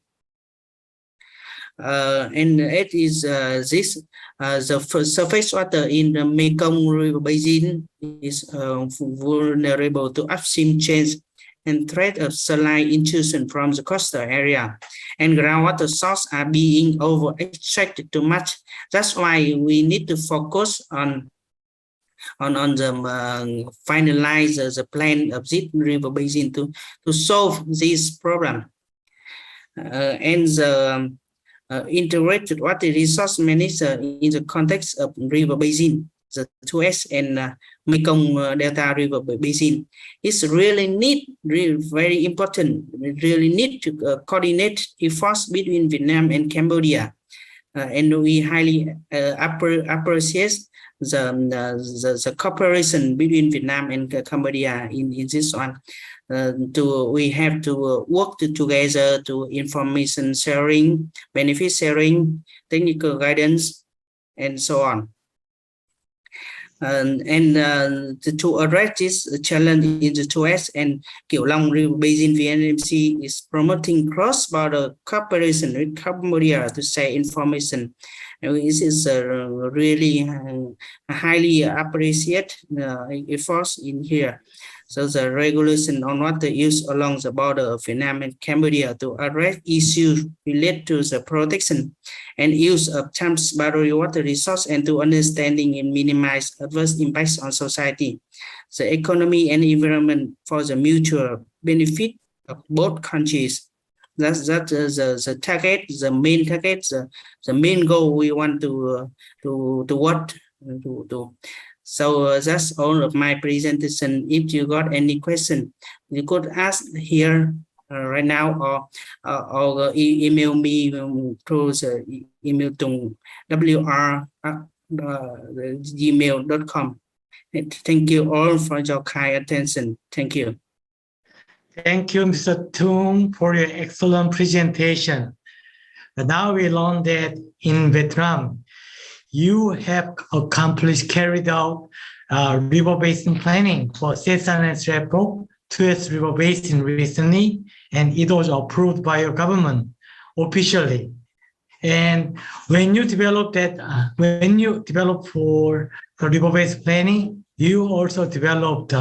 And it is this the surface water in the Mekong River Basin is vulnerable to upstream change and threat of saline intrusion from the coastal area, and groundwater sources are being over extracted too much. That's why we need to focus on the finalize the plan of this river basin to solve this problem. And the integrated water resource management in the context of river basin, the 2S and Mekong Delta River Basin is really very important. We really need to coordinate efforts between Vietnam and Cambodia and we highly appreciate the cooperation between Vietnam and Cambodia in this one. We have to work together to information sharing, benefit sharing, technical guidance, and so on. To address this challenge in the 2S and Kieu Long River Basin, VNMC is promoting cross-border cooperation with Cambodia to share information. And this is really highly appreciated efforts in here. So the regulation on water use along the border of Vietnam and Cambodia to address issues related to the protection and use of transboundary water resource and to understanding and minimize adverse impacts on society, the economy and environment for the mutual benefit of both countries. That's the target, the main target, the main goal we want to work to. So that's all of my presentation. If you got any question, you could ask here right now or email me through the email to wr@gmail.com. Thank you all for your kind attention. Thank you. Thank you, Mr. Tung, for your excellent presentation. And now we learned that in Vietnam, you have carried out river basin planning for Sesan and Sarabuth, 2S River Basin recently, and it was approved by your government officially. And when you develop for the river basin planning, you also developed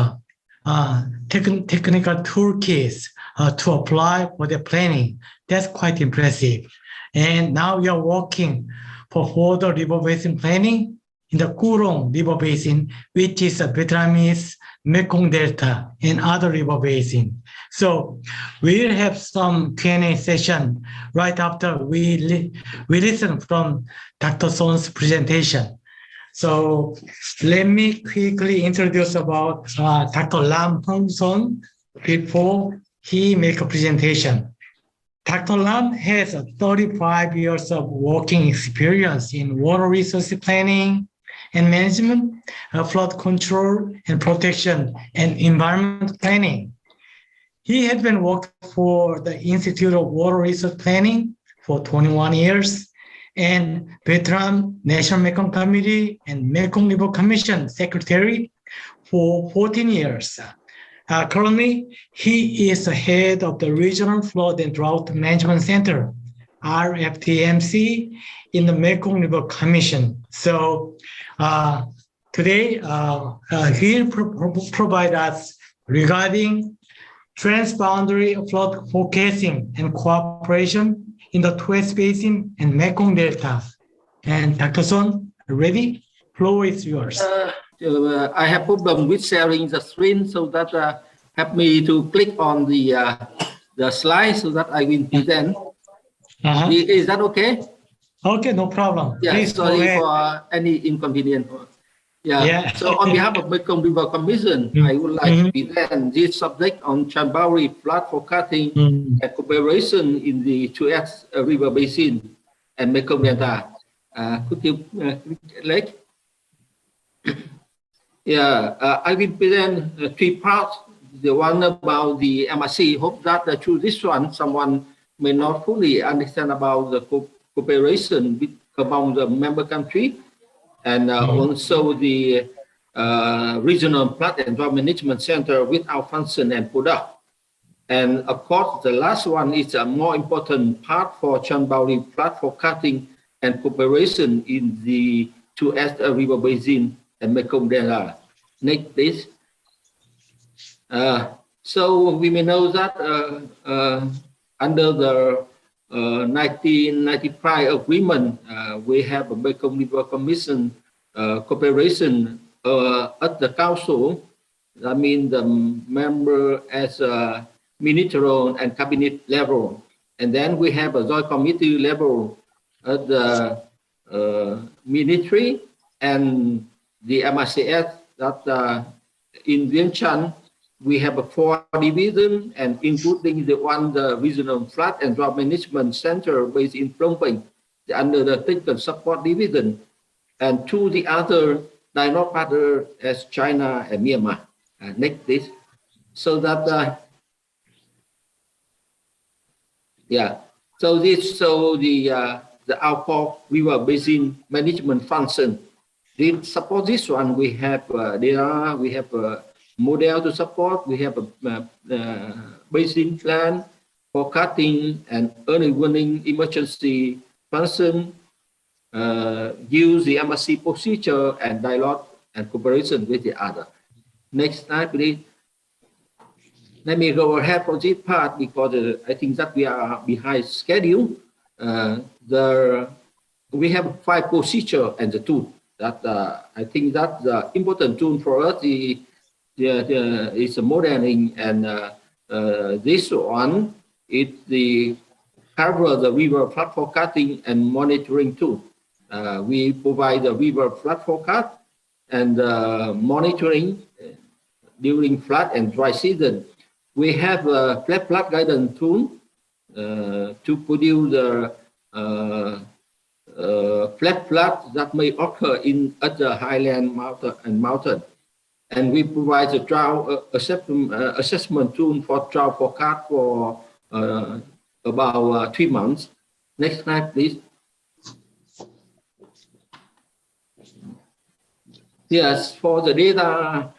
technical toolkits to apply for the planning. That's quite impressive. And now we are working for further river basin planning in the Curong River Basin, which is a Vietnamese Mekong Delta and other river basin. So we'll have some Q&A session right after we listen from Dr. Son's presentation. So let me quickly introduce about Dr. Lam Hong Son before he make a presentation. Dr. Lam has 35 years of working experience in water resource planning and management, flood control and protection, and environment planning. He has been working for the Institute of Water Resource Planning for 21 years and Vietnam National Mekong Committee and Mekong River Commission Secretary for 14 years. Currently, he is the head of the Regional Flood and Drought Management Center, RFTMC, in the Mekong River Commission. So today, he'll provide us regarding transboundary flood forecasting and cooperation in the 2S Basin and Mekong Delta. And Dr. Son, ready? Floor is yours. I have problem with sharing the screen, so that help me to click on the slide so that I will present. Is that okay? Okay, no problem. Yeah, please sorry for any inconvenience. Yeah. So on behalf of Mekong River Commission, I would like to present this subject on transboundary flood forecasting and cooperation in the 2S River Basin and Mekong Delta. Could you like? Yeah, I will present 3 parts. The one about the MRC. Hope that through this one, someone may not fully understand about the cooperation among the member country, and also the regional flood and drought management center with our function and product. And of course, the last one is a more important part for transboundary flood forecasting and cooperation in the 2S River Basin and Mekong Delta. Next, please. So we may know that under the 1995 agreement, we have a Mekong River Commission cooperation at the council. That means the member as a ministerial and cabinet level, and then we have a joint committee level at the ministry and the MRCS. That in Vientiane we have a 4 divisions, and including the regional flood and drought management center based in Phnom Penh. under the technical support division, and to the other dialogue partner as China and Myanmar. Next, this, so that so the output river basin management function. To support this one, we have data, we have a model to support, we have a basin plan, forecasting and early warning emergency function, use the MRC procedure and dialogue and cooperation with the other. Next slide, please. Let me go ahead for this part because I think that we are behind schedule. We have 5 procedure and the tool that I think that the important tool for us is the modeling, and this one is the cover the river flood forecasting and monitoring tool. We provide the river flood forecast and monitoring during flood and dry season. We have a flood guidance tool to produce the flood that may occur at the highland mountain. And we provide the drought assessment tool for drought forecast for about 3 months. Next slide, please. Yes, for the data,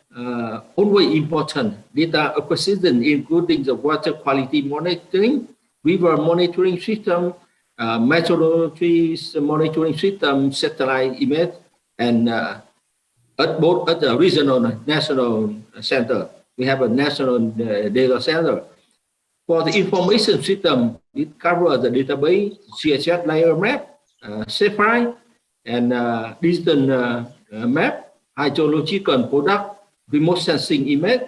always important data acquisition, including the water quality monitoring, river monitoring system, meteorology monitoring system, satellite image, and both at the regional and national center. We have a national data center. For the information system, it covers the database, CSS layer map, SafeRide, and digital map, hydrological product, remote sensing image.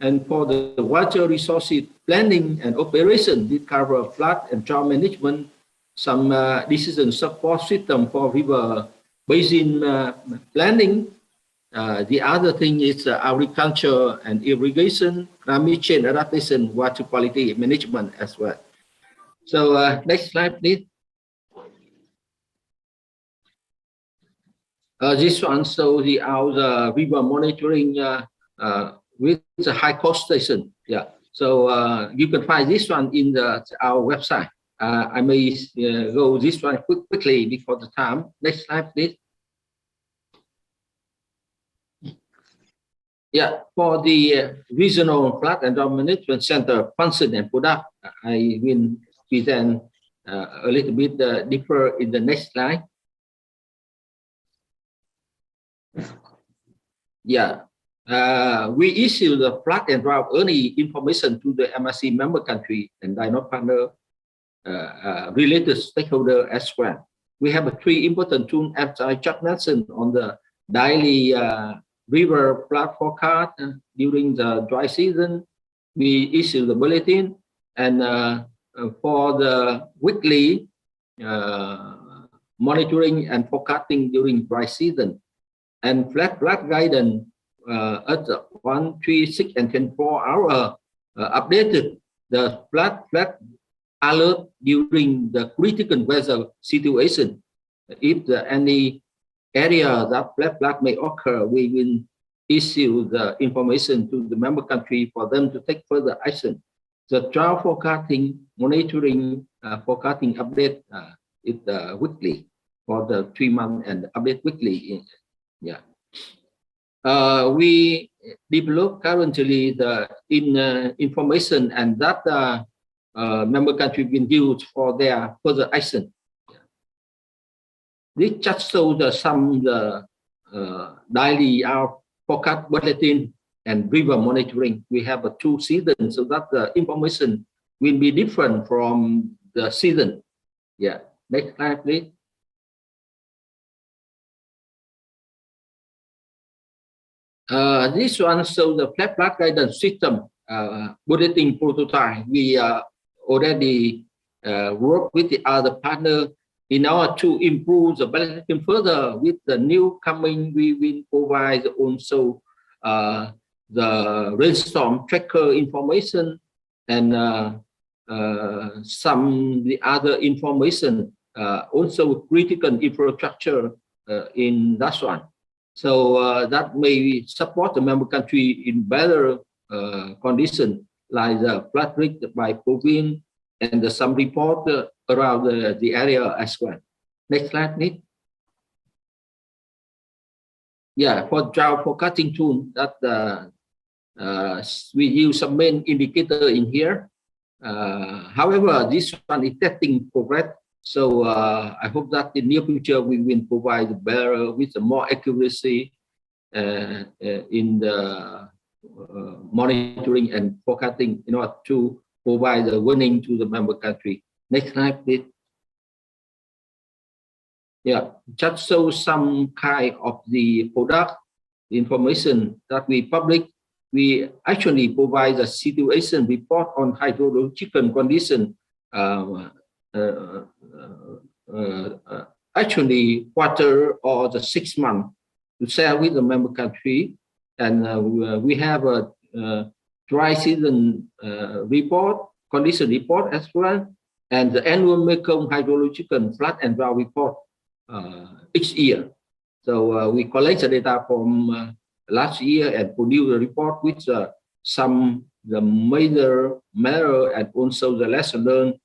And for the water resources planning and operation, it covers flood and drought management, some decision support system for river basin planning. The other thing is agriculture and irrigation, climate change adaptation, water quality management as well. So next slide, please. This one shows the river monitoring with the high cost station. Yeah. So you can find this one in our website. I may go this one quickly because of the time. Next slide, please. Yeah, for the regional flood and drought management center function and product, I will present a little bit deeper in the next slide. Yeah, we issue the flood and drought early information to the MRC member country and dialogue partner related stakeholder as well. We have 3 important tools, as I just mentioned, on the daily river flood forecast during the dry season. We issue the bulletin, and for the weekly monitoring and forecasting during dry season, and flood guidance at 1, 3, 6, and 24 hour updated the flood alert during the critical weather situation. If any area that flood may occur, we will issue the information to the member country for them to take further action. The drought forecasting, monitoring, forecasting update is weekly for the 3 months and update weekly. Yeah. We develop currently the information and data member country will use for their further action. This just shows some daily forecast bulletin and river monitoring. We have 2 seasons, so that the information will be different from the season. Yeah. Next slide, please. This one shows the flood guidance system bulletin prototype. We already work with the other partner in order to improve the bulletin further. With the new coming, we will provide also the rainstorm tracker information and some the other information also critical infrastructure in that one. So that may support the member country in better condition, like the flood risk by province and some report around the area as well. Next slide, please. Yeah, for drought forecasting tool, that we use some main indicator in here. However, this one is testing progress. So I hope that in the near future we will provide better with more accuracy in the monitoring and forecasting in order to provide the warning to the member country. Next slide, please. Yeah, just show some kind of the product information that we publish. We actually provide a situation report on hydrological condition. Actually, quarter or the 6 months to share with the member country, and we have a dry season report, condition report as well, and the annual Mekong hydrological flood and drought report each year. So we collect the data from last year and produce a report with the major matter and also the lesson learned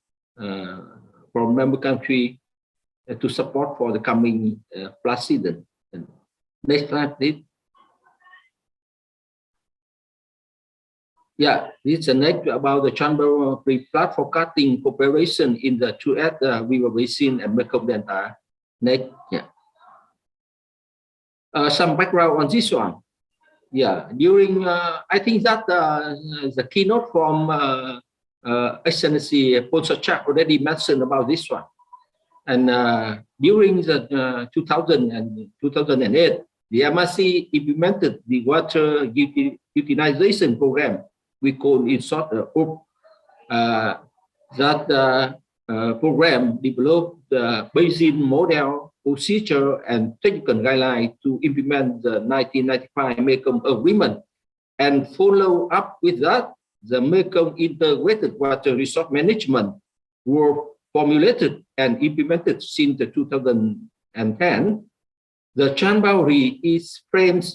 from member country to support for the coming flood season. Next slide, please. Yeah, this is the next about the Transboundary flood forecasting cooperation in the Truett River Basin and Mekong Delta. Next, yeah. Some background on this one. Yeah, during I think that the keynote from Excellency Ponh Sachak already mentioned about this one. And during the 2000 and 2008, the MRC implemented the water utilization program. We call it short that program developed the Basin model, procedure, and technical guidelines to implement the 1995 Mekong Agreement, and follow up with that, the Mekong Integrated Water Resource Management were formulated and implemented since 2010. The Transboundary is framed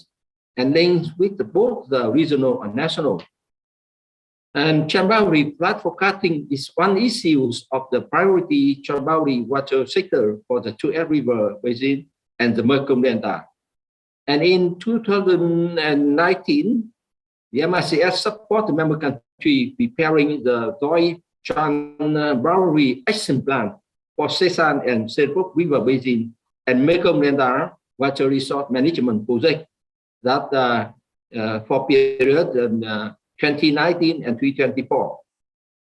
and linked with both the regional and national. And Transboundary flood forecasting is one issue of the priority Transboundary water sector for the Truett River Basin and the Mekong Delta. And in 2019, the MRCF support the member country preparing the joint Transboundary action plan for Sachak and Sabuth River Basin and Mekong Delta water resource management project that for period 2019 and 2024.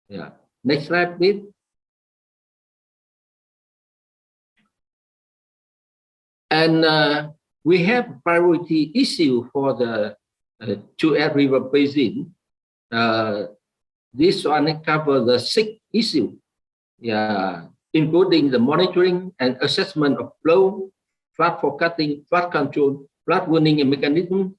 Yeah. Next slide, please. And we have priority issue for the Truett River Basin. This one covers the 6 issues, yeah, including the monitoring and assessment of flow, flood forecasting, flood control, flood warning mechanism,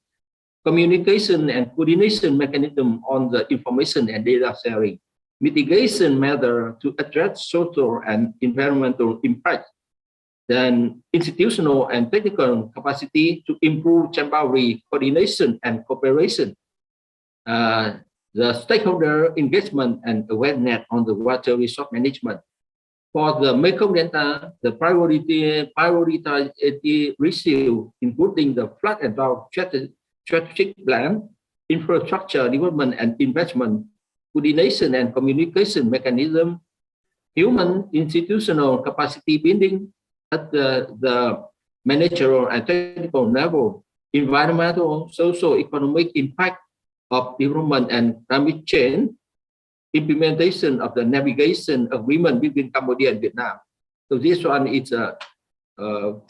communication and coordination mechanism on the information and data sharing, mitigation measure to address social and environmental impact, then institutional and technical capacity to improve Transboundary coordination and cooperation, the stakeholder engagement and awareness on the water resource management. For the Mekong Delta, the priority issue, including the flood and drought strategic plan, infrastructure development and investment, coordination and communication mechanism, human institutional capacity building at the managerial and technical level, environmental, social, economic impact of development and climate change, implementation of the navigation agreement between Cambodia and Vietnam. So this one is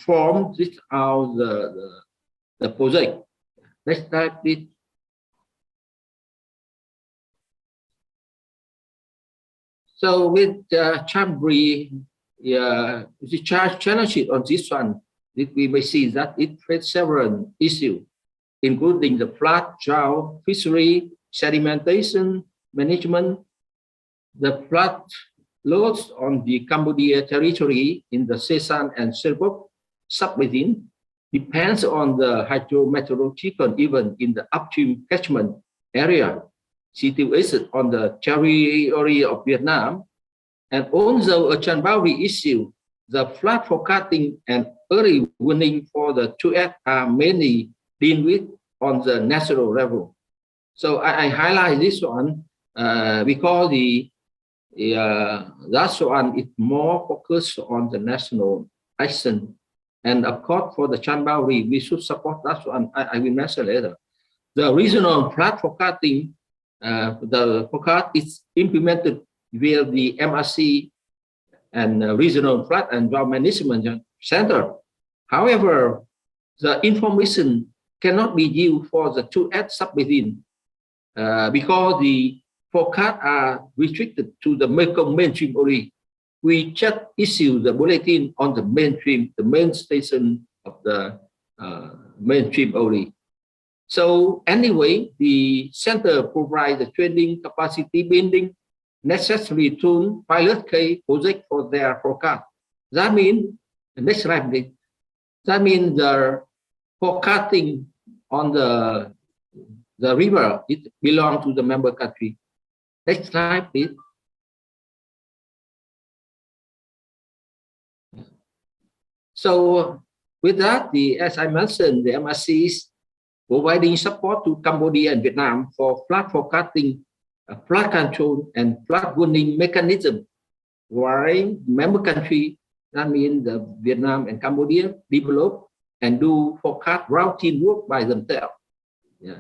from this out the project. Next slide, please. So with Transboundary, the challenge on this one, we may see that it faces several issues, including the flood, drought, fishery, sedimentation management, the flood loads on the Cambodia territory in the Sesan and Sarabuth sub-basin depends on the hydrometeorological event in the upstream catchment area situated on the territory of Vietnam. And also a Transboundary issue, the flood forecasting and early warning for the 2S are mainly dealt with on the national level. So I highlight this one because that one is more focused on the national action. And of course, for the Transboundary, we should support that one. I will mention later. The regional flood forecasting, the forecast is implemented via the MRC and Regional Flood and Drought Management Center. However, the information cannot be used for the 2S sub-basin because the forecasts are restricted to the Mekong mainstream only. We just issue the bulletin on the mainstream, the main station of the mainstream only. So anyway, the center provides the training, capacity building, necessary tool, pilot case project for their forecast. That means, the next slide please. That means the forecasting on the river, it belongs to the member country. Next slide please. So with that, as I mentioned, the MRC is providing support to Cambodia and Vietnam for flood forecasting, flood control, and flood warning mechanism, while member country, that means the Vietnam and Cambodia, develop and do forecast routine work by themselves. Yeah.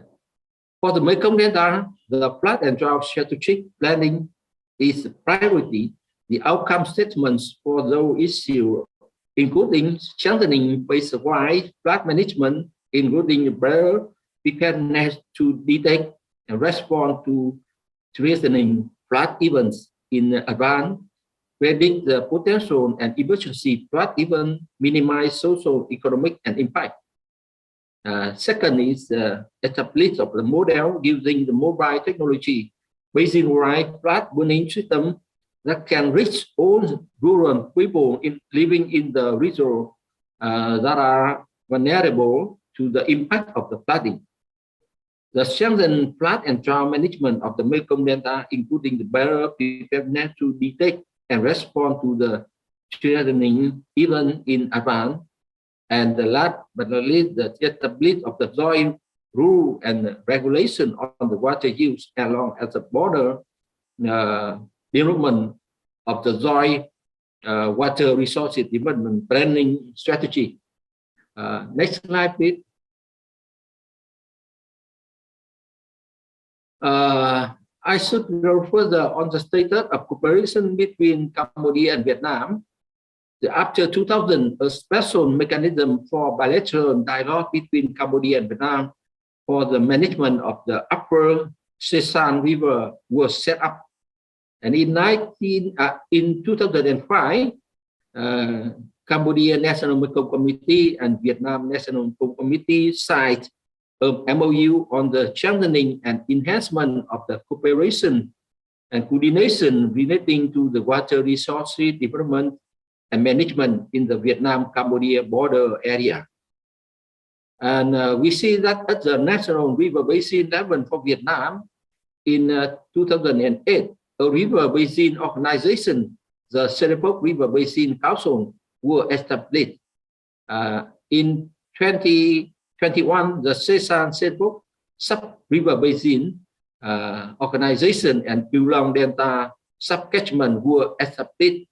For the Mekong Delta, the flood and drought strategic planning is a priority. The outcome statements for those issues, including strengthening base-wide flood management, including better preparedness to detect and respond to threatening flood events in advance, predict the potential and emergency flood event, minimize social, economic, and impact. Second is the establishment of the model using the mobile technology, basin-wide flood warning system that can reach all rural people living in the region that are vulnerable to the impact of the flooding. The strengthened flood and drought management of the Mekong Delta, including the better preparedness to detect and respond to the threatening event in advance. And the last but not least, the establishment of the joint rule and regulation on the water use along as a border development of the joint water resources development planning strategy. Next slide, please. I should go further on the status of cooperation between Cambodia and Vietnam. After 2000, a special mechanism for bilateral dialogue between Cambodia and Vietnam for the management of the upper Sesan River was set up. And in 2005, Cambodia National Mekong Committee and Vietnam National Mekong Committee signed a MOU on the strengthening and enhancement of the cooperation and coordination relating to the water resources development and management in the Vietnam-Cambodia border area. And we see that at the National River Basin level for Vietnam, in 2008, a river basin organization, the Sarabuth River Basin Council, were established. In 2021, the Sesan Sarabuth Sub-River Basin Organization and Phuong Delta Subcatchment were established.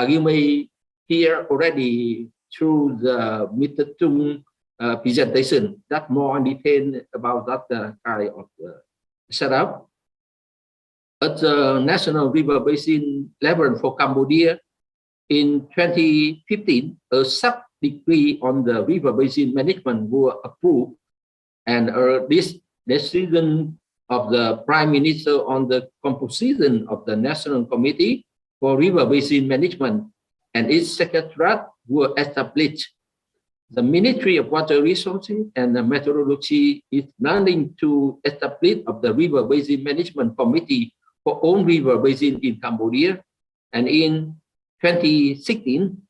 You may hear already through the Mr. Trung presentation that more in detail about that kind of setup. At the National River Basin level for Cambodia, in 2015, a sub-decree on the river basin management were approved, and this decision of the Prime Minister on the composition of the National Committee for River Basin Management and its secretariat were established. The Ministry of Water Resources and the Meteorology is planning to establish of the River Basin Management Committee for all river basin in Cambodia. And in 2016,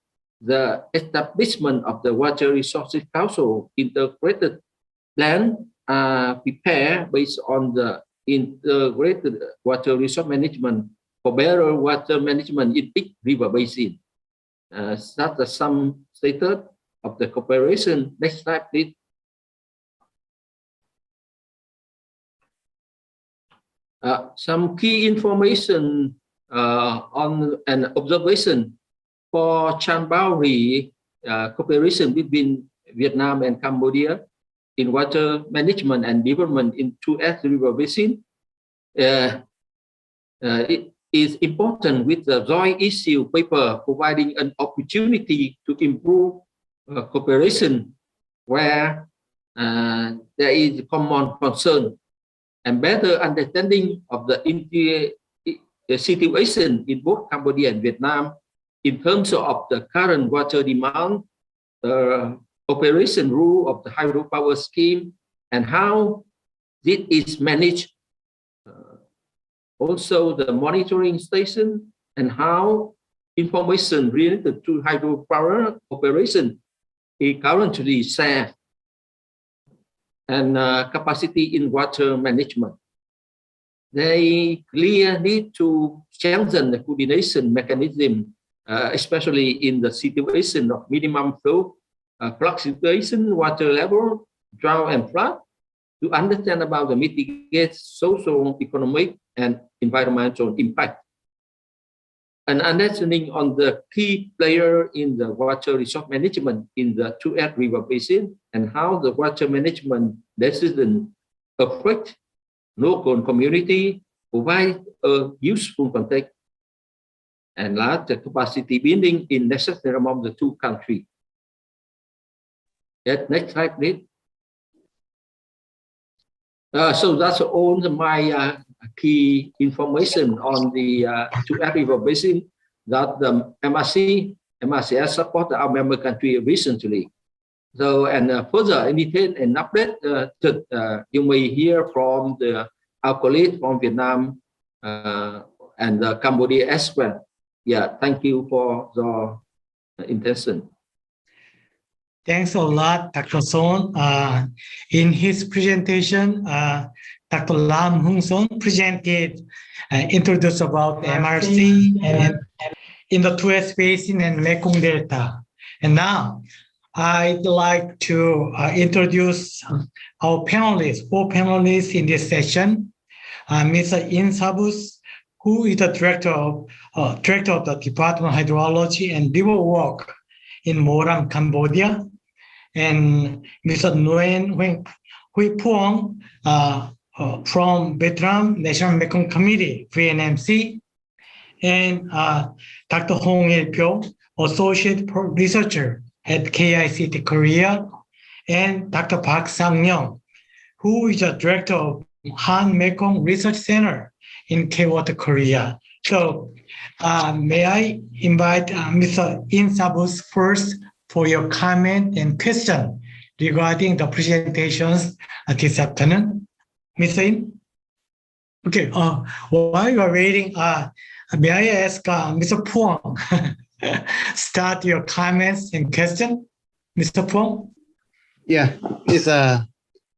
the establishment of the Water Resources Council integrated plan prepared based on the integrated water resource management for better water management in each river basin. That's some status of the cooperation. Next slide, please. Some key information on an observation for Transboundary cooperation between Vietnam and Cambodia in water management and development in 2S river basin. It is important with the joint issue paper providing an opportunity to improve cooperation where there is common concern and better understanding of the situation in both Cambodia and Vietnam in terms of the current water demand, the operation rule of the hydropower scheme, and how this is managed. Also the monitoring station and how information related to hydropower operation is currently shared, and capacity in water management. They clearly need to strengthen the coordination mechanism, especially in the situation of minimum flow, fluctuation, water level, drought and flood, to understand about the mitigate social, economic, and environmental impact. An understanding on the key player in the water resource management in the 2S river basin and how the water management decision affect local community, provide a useful context, and last, the capacity building is necessary among the two countries. Yes, next slide, please. So that's all my key information on the 2S river basin that the MRC has supported our member country recently. So, and further anything and update you may hear from our colleagues from Vietnam and Cambodia as well. Yeah, thank you for your attention. Thanks a lot, Dr. Son. In his presentation, Dr. Lam Hung Son presented, introduced about MRC and in the 2S Basin and Mekong Delta. And now I'd like to introduce our panelists, 4 panelists in this session. Mr. In Sabuth, who is the director of the Department of Hydrology and River Work in MoWRAM, Cambodia, and Mr. Nguyen Phuong from Vietnam National Mekong Committee, VNMC, and Dr. Hong Ilpyo, Associate Researcher at KICT Korea, and Dr. Park Sangyong, who is the Director of Han-Mekong Research Center in K-Water, Korea. So may I invite Mr. In Sabuth first for your comment and question regarding the presentations this afternoon. Mr. In? Okay, while you are waiting, may I ask Mr. Phuong, start your comments and question, Mr. Phuong? Yeah, it's a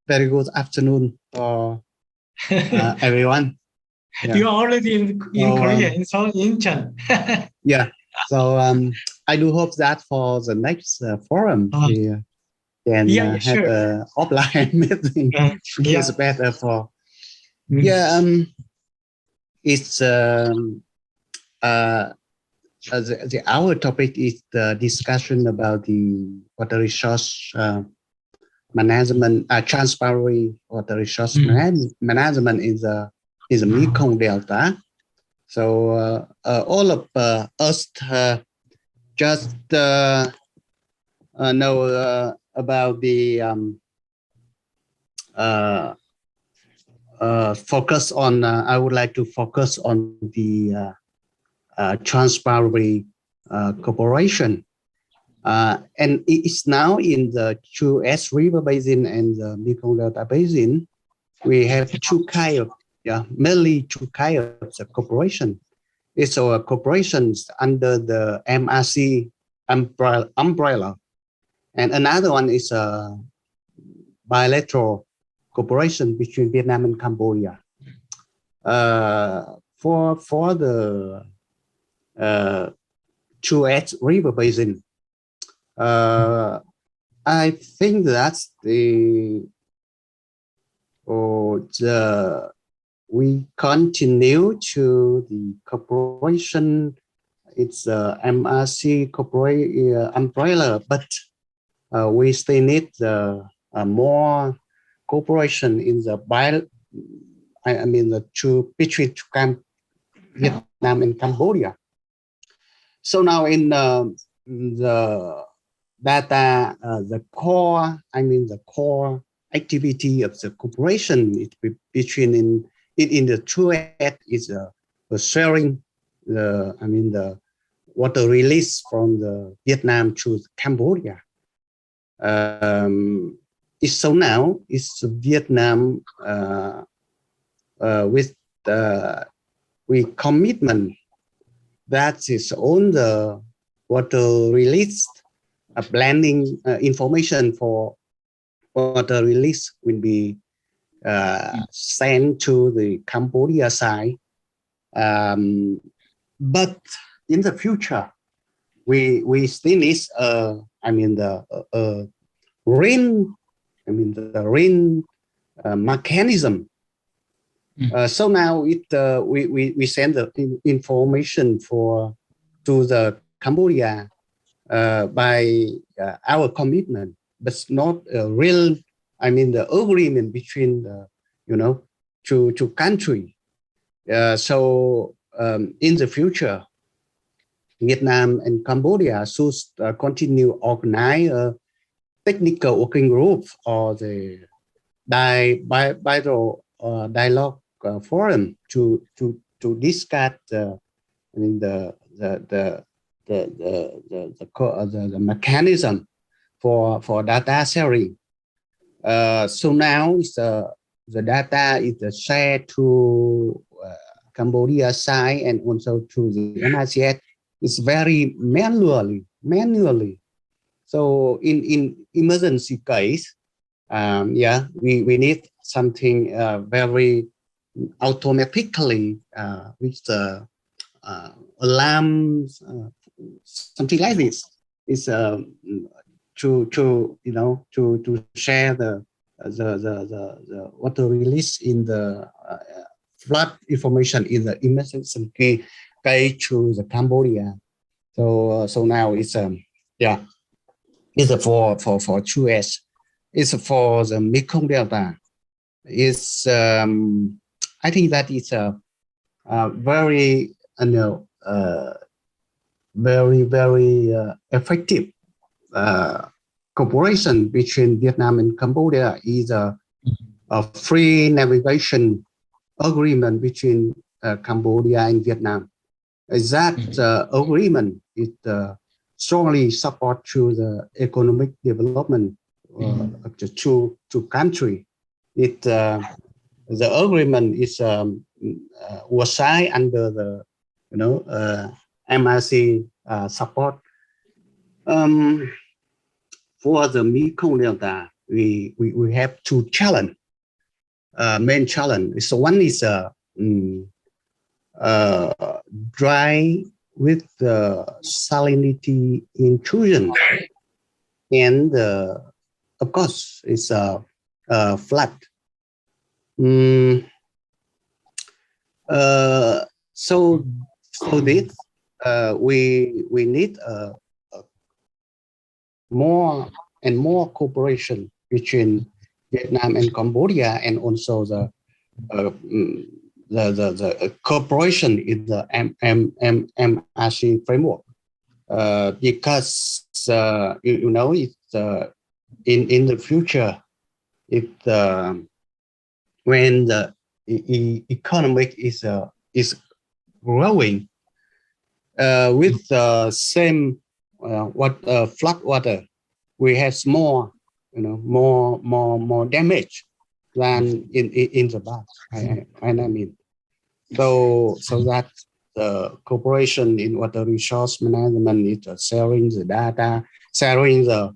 very good afternoon for everyone. Yeah. You are already in Korea, in Seoul, Incheon. Yeah, so I do hope that for the next forum, we can have sure. an offline meeting. It's better for. It's our topic is the discussion about the water resource management, Transboundary water resource management in the Mekong Delta. So all of us just know about the focus on. I would like to focus on the Transboundary cooperation, and it's now in the 2S River Basin and the Mekong Delta Basin. We have two kinds of, mainly two kinds of cooperation. It's a corporations under the MRC umbrella. And another one is a bilateral cooperation between Vietnam and Cambodia. For the Chuet River Basin, I think that's we continue to the cooperation. It's MRC corporate umbrella, but we still need more cooperation in the between Vietnam and Cambodia. So now in the data, the core activity of the cooperation between in the Chuet is sharing the water release from the Vietnam to Cambodia. So now it's Vietnam with commitment that is on the water release planning information for water release will be sent to the Cambodia side. But in the future, we still need the rain mechanism. So now we send the information to the Cambodia by our commitment, but not a real. The agreement between the two country. So in the future, Vietnam and Cambodia should continue organize a technical working group or the dialogue forum to discuss the mechanism for data sharing. So now the data is shared to Cambodia side and also to the MRCS. It's very manually. So in emergency case, we need something very automatically with the alarms, something like this. Is to share the water release in the flood information in the emergency case to the Cambodia. So now it's it's for Chuet. It's for the Mekong Delta. It's I think that it's a very very effective cooperation between Vietnam and Cambodia. Is a free navigation agreement between Cambodia and Vietnam. That agreement is strongly support to the economic development of the two countries. The agreement is was signed under the MRC support. For the Mekong Delta, we have two challenge, main challenge. So one is dry with the salinity intrusion, and of course it's a flood. So this we need more and more cooperation between Vietnam and Cambodia, and also the cooperation in the MRC framework, because it's in the future, when the economic is growing with the same flood water, we have more damage than in the past. So that the cooperation in water resource management is sharing the data, sharing the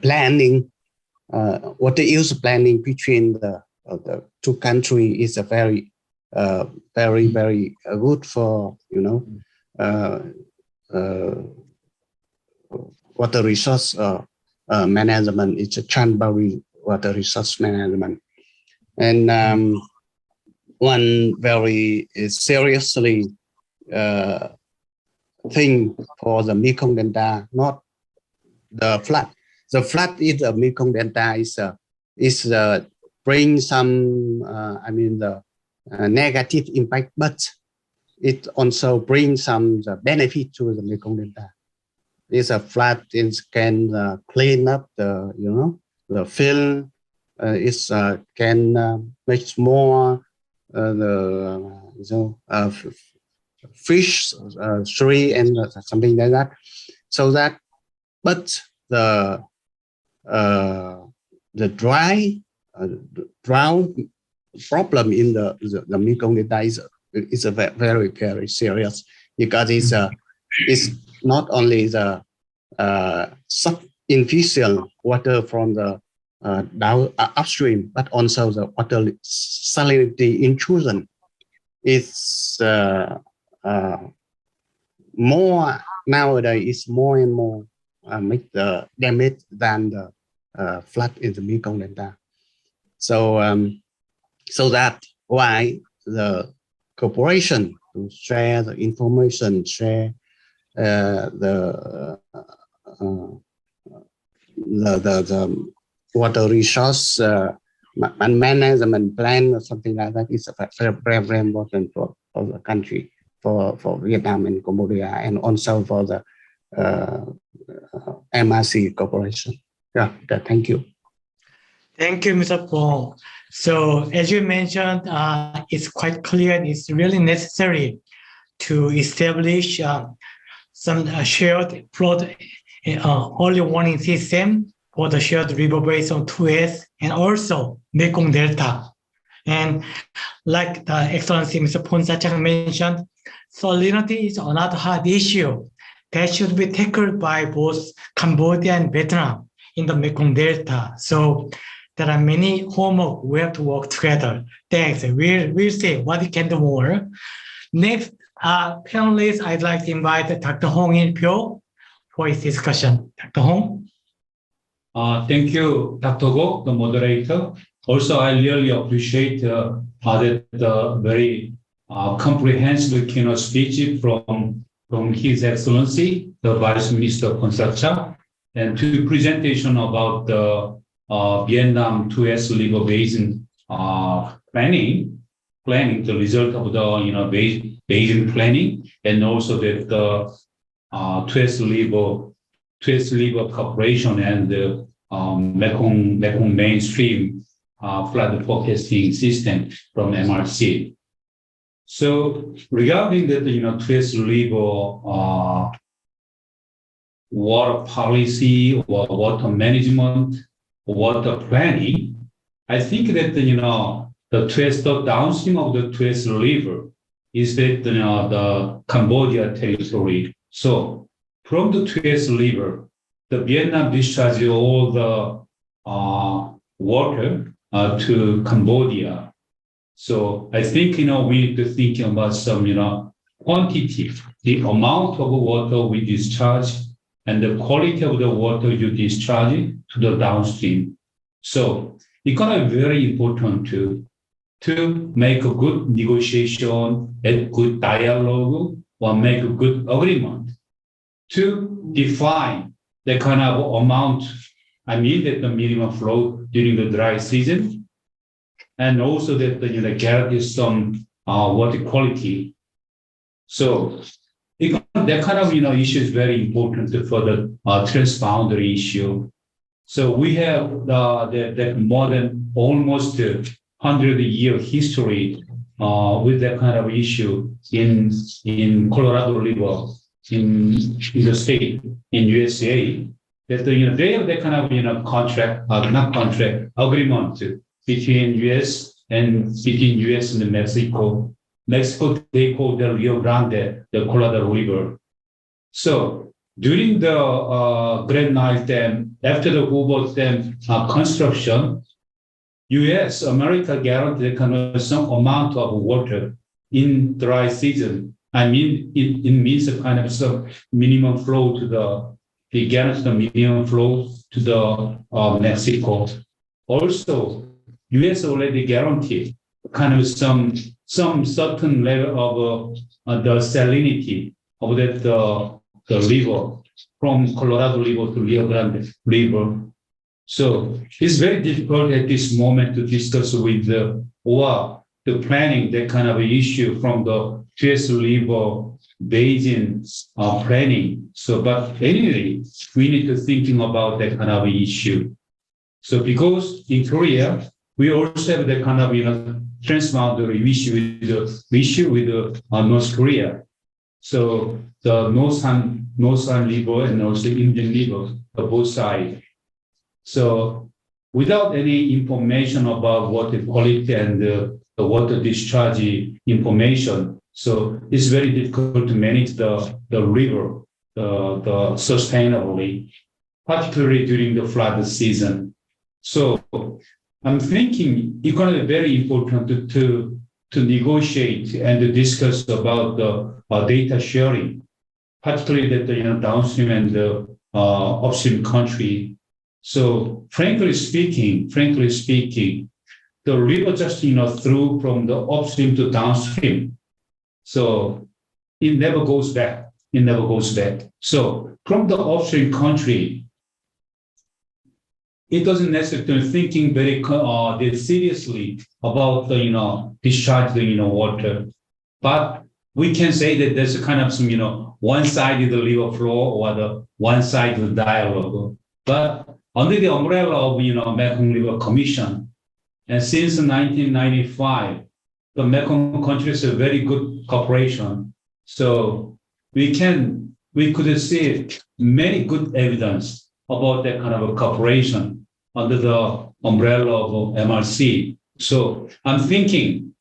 planning, water use planning between the two countries is a very good for water resource management. It's a Transboundary water resource management, and one very seriously thing for the Mekong Delta, not the flood. The flood in the Mekong Delta is bring some the negative impact, but it also brings some benefit to the Mekong Delta. It's a flood. It can clean up the the field. It can make more fish tree and something like that. So that, but the drought problem in the Mekong Delta is a very serious, because it's not only the insufficient water from the down upstream, but also the water salinity intrusion is more nowadays. Is more and more make the damage than the flood in the Mekong Delta. So that why the cooperation to share the information, share the water resource management plan or something like that is very important for the country, for Vietnam and Cambodia, and also for the MRC cooperation. Yeah, thank you. Thank you, Mr. Ponh. So as you mentioned, it's quite clear it's really necessary to establish some shared flood early warning system for the shared river basin 2S and also Mekong Delta. And like the Excellency Mr. Ponh Sachak mentioned, salinity is another hard issue that should be tackled by both Cambodia and Vietnam in the Mekong Delta. So there are many homework we have to work together. Thanks. We'll see what we can do more. Next panelist, I'd like to invite Dr. Hong Ilpyo for his discussion. Dr. Hong. Thank you, Dr. Ngoc, the moderator. Also, I really appreciate that very comprehensive keynote speech from His Excellency, the Vice Minister Ponh Sachak, and to presentation about the Vietnam 2S River Basin planning, the result of the basin planning, and also that the 2S River Corporation and the Mekong mainstream flood forecasting system from MRC. So regarding that, 2S River water policy or water management, water planning, I think that the downstream of the 2S River is that the Cambodia territory. So from the 2S River, the Vietnam discharges all the water to Cambodia. So I think we need to think about some quantity, the amount of water we discharge, and the quality of the water you discharge to the downstream. So it's gonna be very important to make a good negotiation, a good dialogue, or make a good agreement to define the kind of amount that the minimum flow during the dry season, and also that guarantee some water quality. So that kind of issue is very important for the transboundary issue. So we have that more than almost 100-year history with that kind of issue in Colorado River in the state in USA. That they have that kind of contract, not contract, agreement between US and between US and Mexico. Mexico, they call the Rio Grande, the Colorado River. So during the Grand Nile Dam, after the Hoover Dam construction, US, America guaranteed kind of some amount of water in dry season. I mean, it means a kind of some minimum flow to the guaranteed the minimum flow to the Mexico. Also, US already guaranteed kind of some certain level of the salinity of that the river from Colorado River to Rio Grande River. So it's very difficult at this moment to discuss with or the planning that kind of issue from the US River Basin planning. So, but anyway, we need to thinking about that kind of issue. So because in Korea, we also have that kind of transboundary issue with North Korea. So the Northern River and also Indian River, both sides. So without any information about water quality and the water discharge information, so it's very difficult to manage the river the sustainably, particularly during the flood season. So I'm thinking it's going to be very important to negotiate and to discuss about the data sharing, particularly that the downstream and the upstream country. So frankly speaking, the river just through from the upstream to downstream. So it never goes back. So from the upstream country, it doesn't necessarily thinking very seriously about the discharge the water, but we can say that there's a kind of some one side of the river flow or the one side of the dialogue. But under the umbrella of Mekong River Commission, and since 1995, the Mekong countries have very good cooperation. So we could see many good evidence about that kind of a cooperation under the umbrella of MRC. So I'm thinking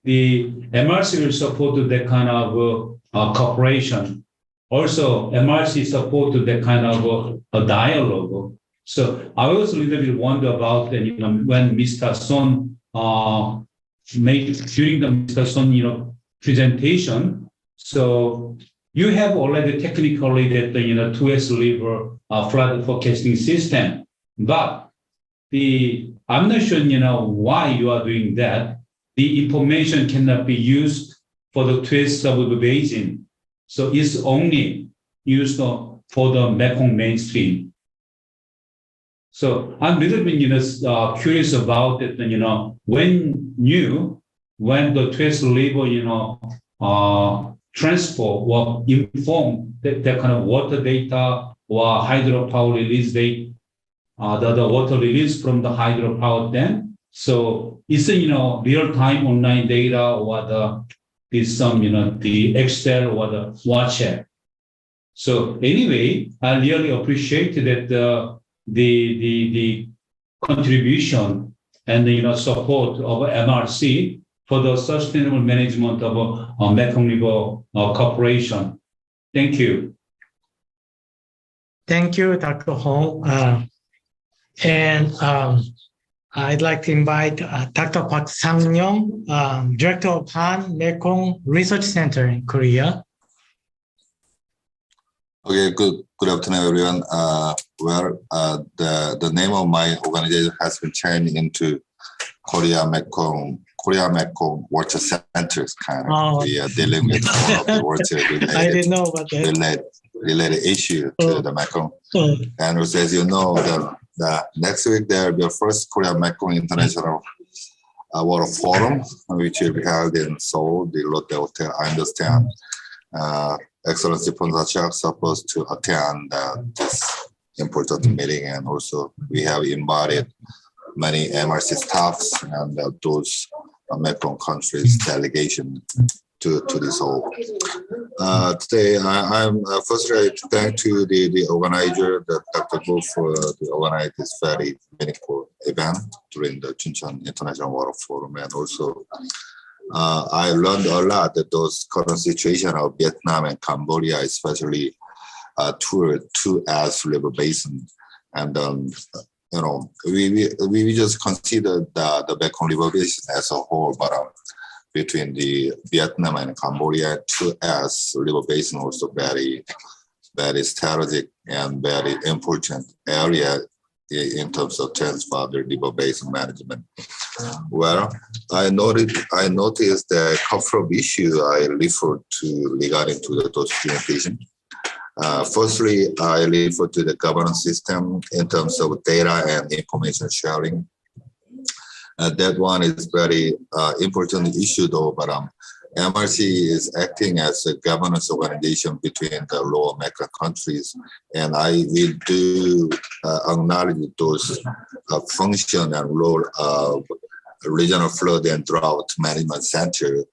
the MRC will support that kind of cooperation. Also, MRC supported that kind of a dialogue. So I was a little bit wonder about when Mr. Son made during the Mr. Son presentation. So you have already technically that the 2S river flood forecasting system, but I'm not sure why you are doing that. The information cannot be used for the 2S Sabuth basin. So it's only used for the Mekong mainstream. So I'm a little bit curious about it. When the 2S river transport or inform that kind of water data or hydropower release data, the water release from the hydropower dam. So it's real-time online data or the Excel or the WhatsApp. So anyway, I really appreciate that the contribution and the support of MRC for the sustainable management of Mekong River Corporation. Thank you. Thank you, Dr. Hong. I'd like to invite Dr. Park Sangyong, Director of Han-Mekong Research Center in Korea. Okay, good afternoon, everyone. The name of my organization has been changed into Korea Mekong Water Centers. We are dealing with all of the water I didn't know about that. related issue to the Mekong. And also, as you know, the next week there will be a first Korea Mekong International Water Forum, which will be held in Seoul, the Lotte Hotel. I understand Excellency Ponh Sachak is supposed to attend this important meeting, and also we have invited many MRC staffs and those Mekong countries delegation to this whole. Today, I'm firstly thank to the organizer, Dr. Gu, for the organize this very meaningful event during the Chuncheon International Water Forum, and also I learned a lot that those current situation of Vietnam and Cambodia, especially two as river basin, and you know, we just consider the Mekong River Basin as a whole, but between the Vietnam and Cambodia, two as river basin also very strategic and very important area in terms of Transboundary river basin management. Well, I noticed the couple of issues I referred to regarding to those presentation. Firstly, I refer to the governance system in terms of data and information sharing. That one is very important issue though, but MRC is acting as a governance organization between the lower Mekong countries, and we do acknowledge those function and role of regional flood and drought management center.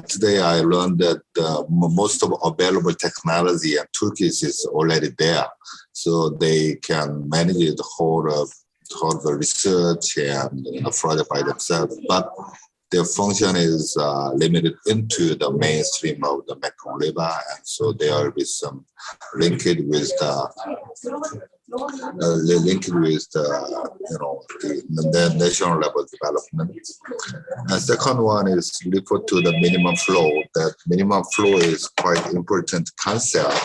Today I learned that most of available technology and toolkits is already there, so they can manage the whole of the research and project by themselves, but their function is limited into the mainstream of the Mekong River, and so there will be some linkage with the the national level development. And second one is referred to the minimum flow. That minimum flow is quite important concept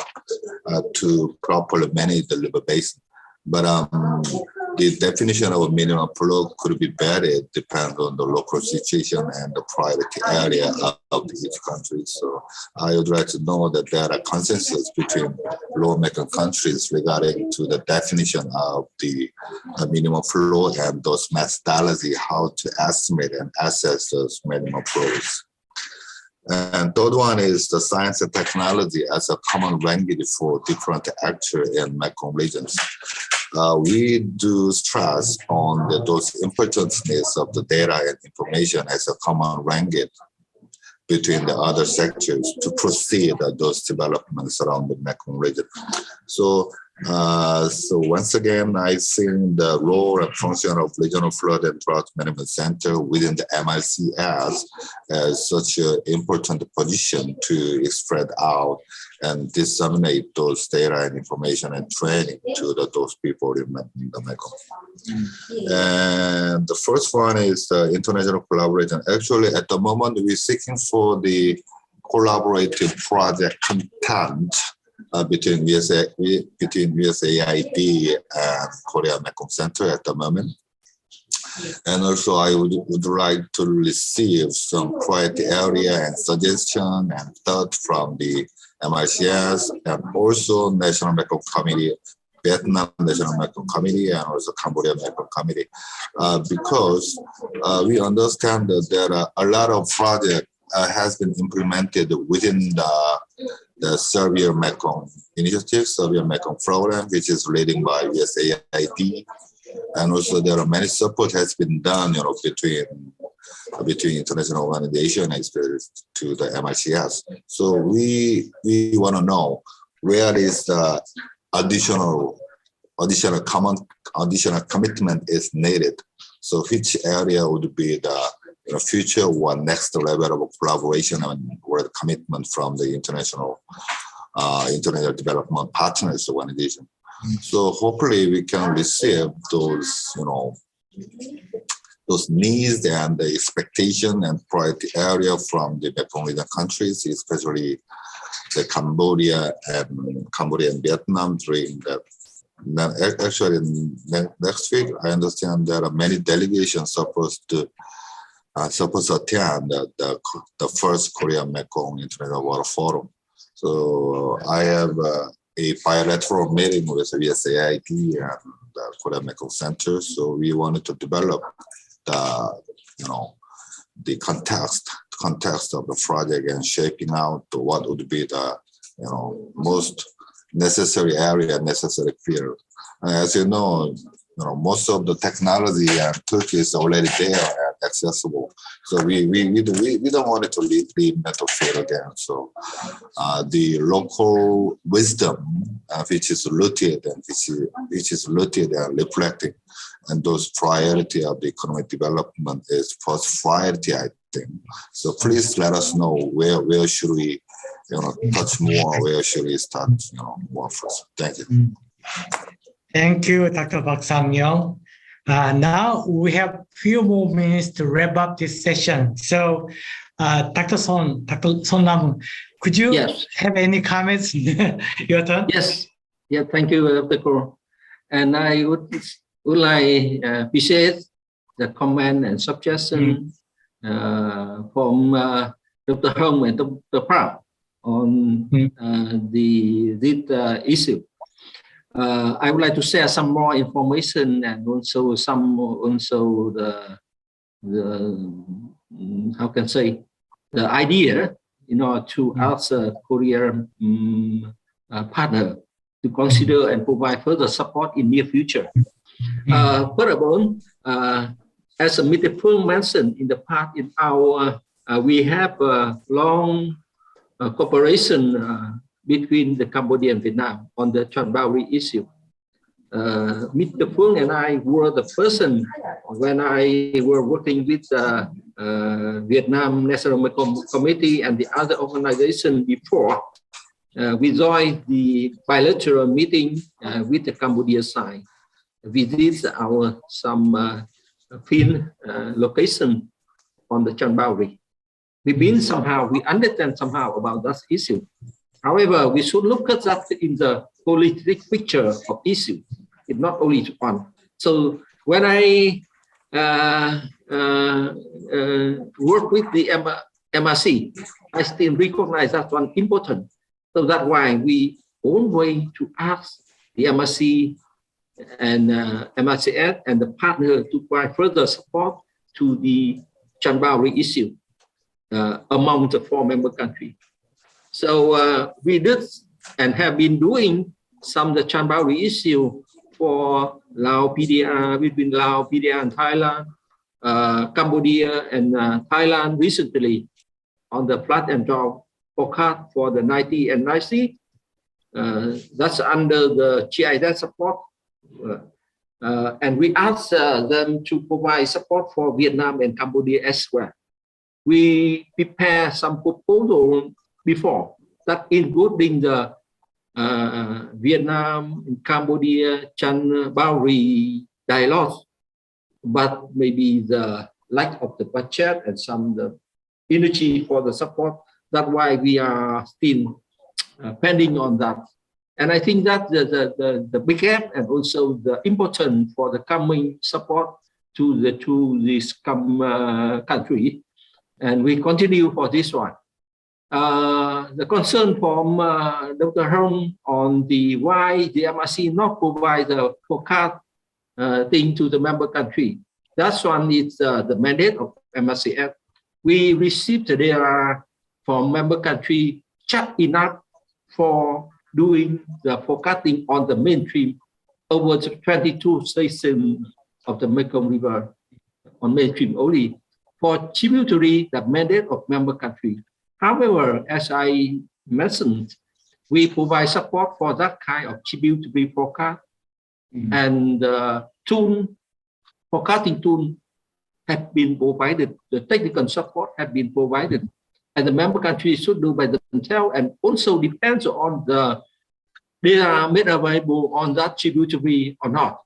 to properly manage the river basin. But the definition of a minimum flow could be varied depending on the local situation and the priority area of each country. So I would like to know that there are consensus between lower Mekong countries regarding to the definition of the minimum flow and those methodology, how to estimate and assess those minimum flows. And third one is the science and technology as a common language for different actors in Mekong regions. We do stress on those importance of the data and information as a common language between the other sectors to proceed those developments around the Mekong region. So once again, I think the role and function of Regional Flood and Drought Management Center within the MRC as such an important position to spread out and disseminate those data and information and training to those people in the Mekong. And the first one is the international collaboration. Actually, at the moment, we're seeking for the collaborative project content between USAID and Korea Mekong Center at the moment. And also I would like to receive some priority area and suggestion and thought from the MRCS and also National Mekong Committee, Vietnam National Mekong Committee, and also Cambodia Mekong Committee, because we understand that there are a lot of projects has been implemented within the Serbia Mekong initiative, Serbia Mekong program, which is led by USAID, and also there are many support has been done, between international organization and to the MRCS. So we want to know where is the additional commitment is needed. So which area would be the future one next level of collaboration and or commitment from the international development partners organization. So hopefully we can receive those needs and the expectation and priority area from the Mekong region countries, especially the Cambodia and Vietnam during that. Actually, next week I understand there are many delegations supposed to attend the first Korea Mekong International Water Forum. So I have a bilateral meeting with the USAID and the Korea Mekong Center. So we wanted to develop the context of the project and shaping out what would be the most necessary area, necessary field. As you know, most of the technology and toolkits is already there. accessible. So we don't want it to lead to fail again. So the local wisdom which is rooted and which is rooted and reflecting, and those priority of the economic development is first priority, I think. So please let us know where should we touch more, where should we start more first. Thank you. Thank you, Dr. Park Sangyong. Now we have few more minutes to wrap up this session. So, Dr. Son Nam, could you have any comments? Your turn. Yes. Yeah. Thank you, Dr. Kro. And I would like appreciate the comment and suggestion from Dr. Hong and Dr. Park on this issue. I would like to share some more information and also the how can I say the idea to ask a Korean partner to consider and provide further support in near future. First of all, as Mr. Phuong mentioned in the past, in our we have a long cooperation between the Cambodia and Vietnam on the Transboundary issue. Mr. Phuong and I were the person when I were working with the Vietnam National Mekong Committee and the other organization before. We joined the bilateral meeting with the Cambodia side. We did some field location on the Transboundary. We understand somehow about that issue. However, we should look at that in the holistic picture of issue. It's not only one. So when I work with the MRC, I still recognize that one important. So that's why we always to ask the MRC and MRC-F and the partner to provide further support to the Transboundary issue among the 4 member countries. So we did and have been doing some of the Transboundary issue for Lao PDR, between Lao PDR and Thailand, Cambodia and Thailand recently on the flood and drought forecast for the 90 and 90. That's under the GIZ support. And we asked them to provide support for Vietnam and Cambodia as well. We prepare some proposal before that including the Vietnam and Cambodia Transboundary dialogue, but maybe the lack of the budget and some the energy for the support. That's why we are still pending on that. And I think that the big gap and also the important for the coming support to this country, and we continue for this one. The concern from Dr. Hong on the why the MRC not provide the forecast thing to the member country. That's one is the mandate of MRC-F. We received the data from member country just enough for doing the forecasting on the mainstream over the 22 stations of the Mekong River on mainstream only. For tributary, the mandate of member country. However, as I mentioned, we provide support for that kind of tributary forecast, and tool forecasting tool have been provided. The technical support have been provided, and the member countries should do by themselves, and also depends on the data made available on that tributary or not.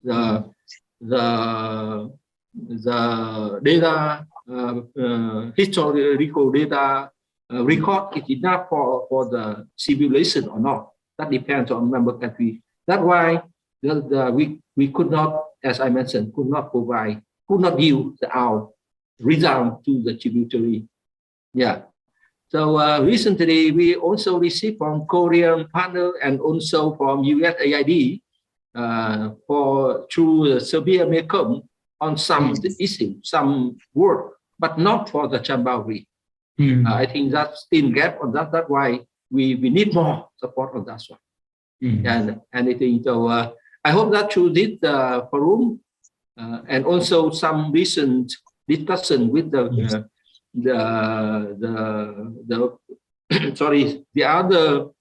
The data, historical data record is enough for the simulation or not. That depends on member country. That's why we could not, as I mentioned, could not use our result to the tributary. Yeah. So recently we also received from Korean partner and also from USAID through the severe Mekong on some issue, some work, but not for the Transboundary. I think that's still gap on that. That's why we need more support on that one. And anything. So I hope that through this forum and also some recent discussion with the sorry, the other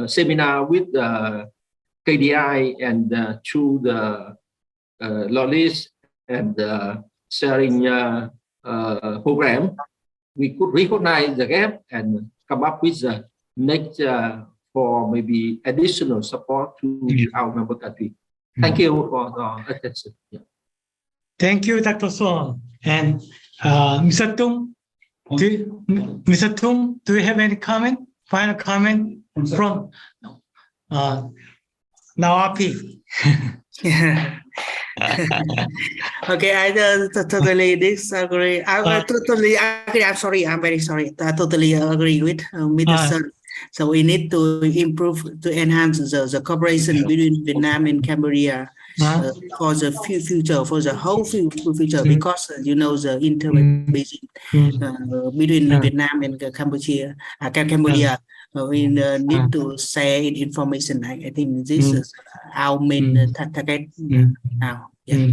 seminar with the KDI and through the knowledge and sharing program, we could recognize the gap and come up with the next for maybe additional support to our member country. Thank you for the attention. Yeah. Thank you, Dr. Song. And Mr. Tung, do you have any comment? Final comment from NAWAPI? Okay, I totally disagree. I totally agree. I'm sorry. I'm very sorry. I totally agree with Mr. Sir. So we need to improve, to enhance the cooperation between Vietnam and Cambodia for the future, for the whole future, because you know the inter-basin between Vietnam and Cambodia. We need to share information. I think this is our main target now. Yeah.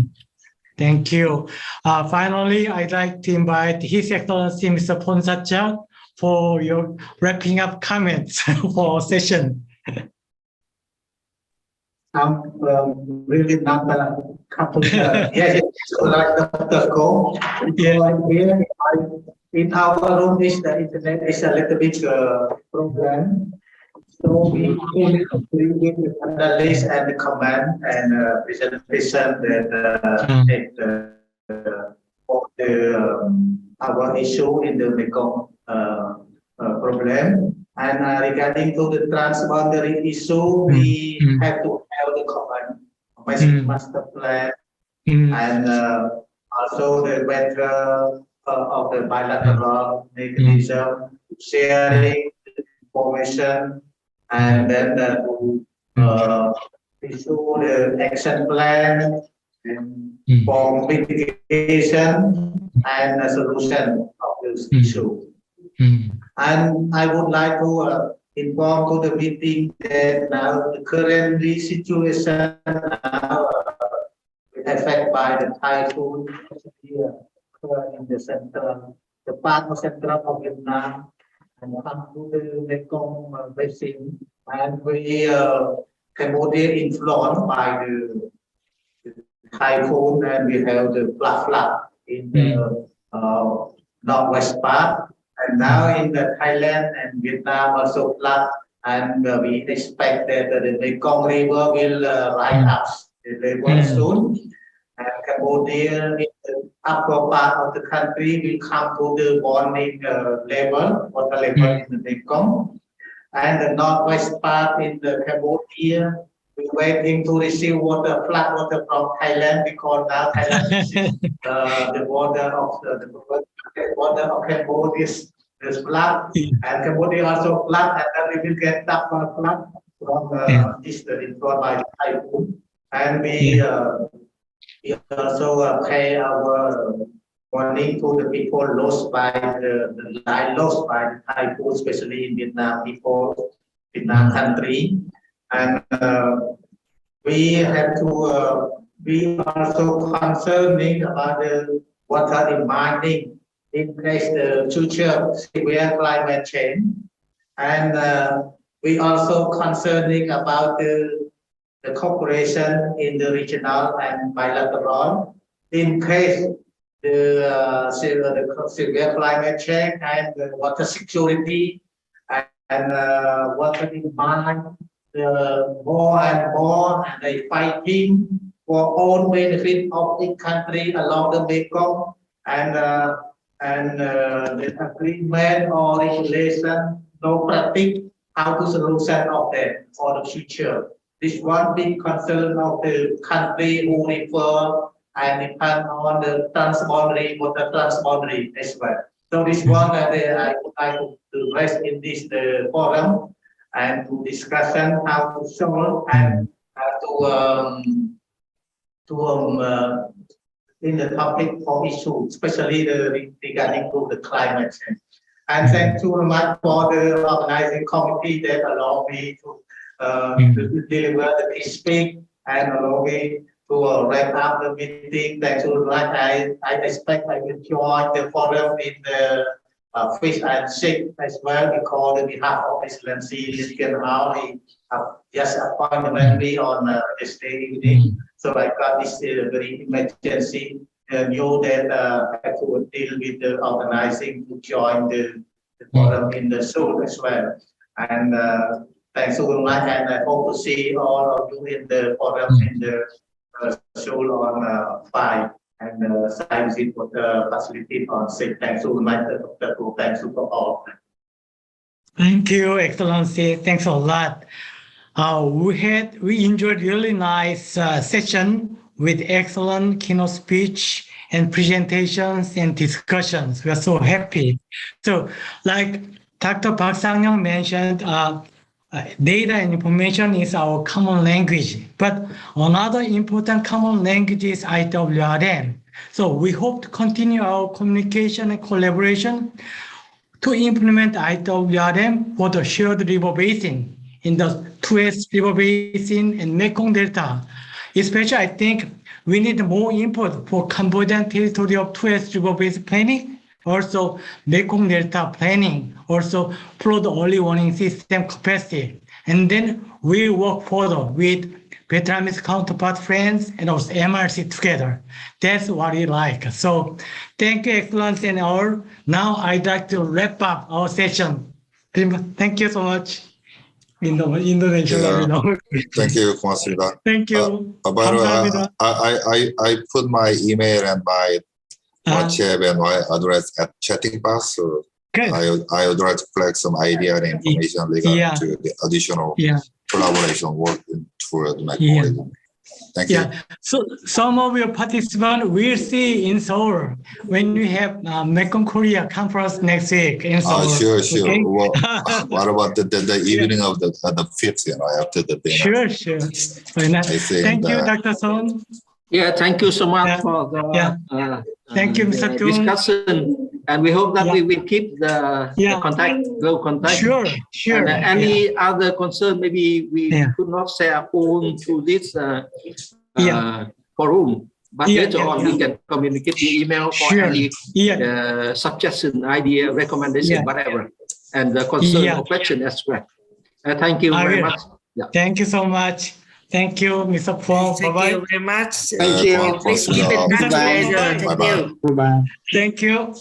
Thank you. Finally, I'd like to invite His Excellency Mr. Ponh Sachak for your wrapping up comments for session. Really not yes, so like Dr. Go. Here in our room, the internet is a little bit problem. So we only with the analysis and the comment and presentation that of our issue in the Mekong problem. And regarding to the transboundary issue, we have to have the common master plan and also the better of the bilateral mechanism, sharing information, and then issue the action plan and for mitigation and a solution of this issue. And I would like to inform to the meeting that now the current situation now affected by the typhoon here in the central, the part of central of Vietnam and come to the Mekong Basin, and we Cambodia influenced by the typhoon, and we have the flood in the northwest part. And now in the Thailand and Vietnam also flood, and we expect that the Mekong River will rise up the level soon. And Cambodia, in the upper part of the country, will come to the warning level, water level in the Mekong. And the northwest part in the Cambodia, we're waiting to receive water, flood water from Thailand, because now Thailand is the border of Cambodia is flood, and Cambodia also flood, and then we will get that flood from eastern influenced by the typhoon. And we also pay our warning to the people lost by the life lost by the typhoon, especially in Vietnam people, Vietnam country. And we have to be also concerning about the water in mining in case the future severe climate change. And we also concerning about the cooperation in the regional and bilateral in case the severe climate change and the water security and water in mine. More and more, and they fighting for own benefit of each country along the Mekong, and the agreement or regulation, no practice how to solution of that for the future. This one big concern of the country who refer and depend on the transboundary, water transboundary as well. So this one I would like to raise in this forum, and to discussion how to solve and in the topic of issue, especially regarding to the climate change. And thank you very much for the organizing committee that allow me to deliver the speak and allow me to wrap up the meeting. Thanks so much. I expect I will join the forum in the fish and ship as well, because on behalf of Excellency Lincoln House, he just appointed me on this day evening. So I got this very emergency news that I have to deal with the organizing to join the forum in the Seoul as well. And thanks so much, and I hope to see all of you in the forum in the Seoul on 5. And science for the facility on 6. Thanks so much, Dr. Phuong. Thanks for all. Thank you, Excellency. Thanks a lot. We enjoyed really nice session with excellent keynote speech and presentations and discussions. We are so happy. So, like Dr. Park Sangyong mentioned, data and information is our common language, but another important common language is IWRM. So we hope to continue our communication and collaboration to implement IWRM for the shared river basin in the 2S River Basin and Mekong Delta. Especially, I think we need more input for Cambodian territory of 2S River Basin planning, also Mekong Delta planning, also flood early warning system capacity. And then we work further with Vietnamese counterpart friends and also MRC together. That's what we like. So thank you, Excellency, and all. Now I'd like to wrap up our session. Thank you so much. Indonesia. Thank you, Kumasida. Thank you. By the way, I put my email and my WhatsApp and my address at chatting box. So I would like to collect some idea and information regarding to the additional collaboration work toward the Mekong. Thank you. So some of your participants will see in Seoul when we have Mekong Korea conference next week in Seoul. Sure. Okay? Well, what about the evening of the 5th, after the dinner? Sure. Thank you, Dr. Son. Yeah, thank you so much for the thank you, Mr. Tung. discussion. And we hope that we will keep the contact, low contact. Sure. And any other concern, maybe we could not say upon to this forum, but later on we can communicate the email for any suggestion, idea, recommendation, whatever, and the concern or question as well. Thank you very much. Thank you so much. Thank you, Mr. Phuong. Thank you very much. Thank you. Please keep in touch. Bye-bye. Thank you. Thank you.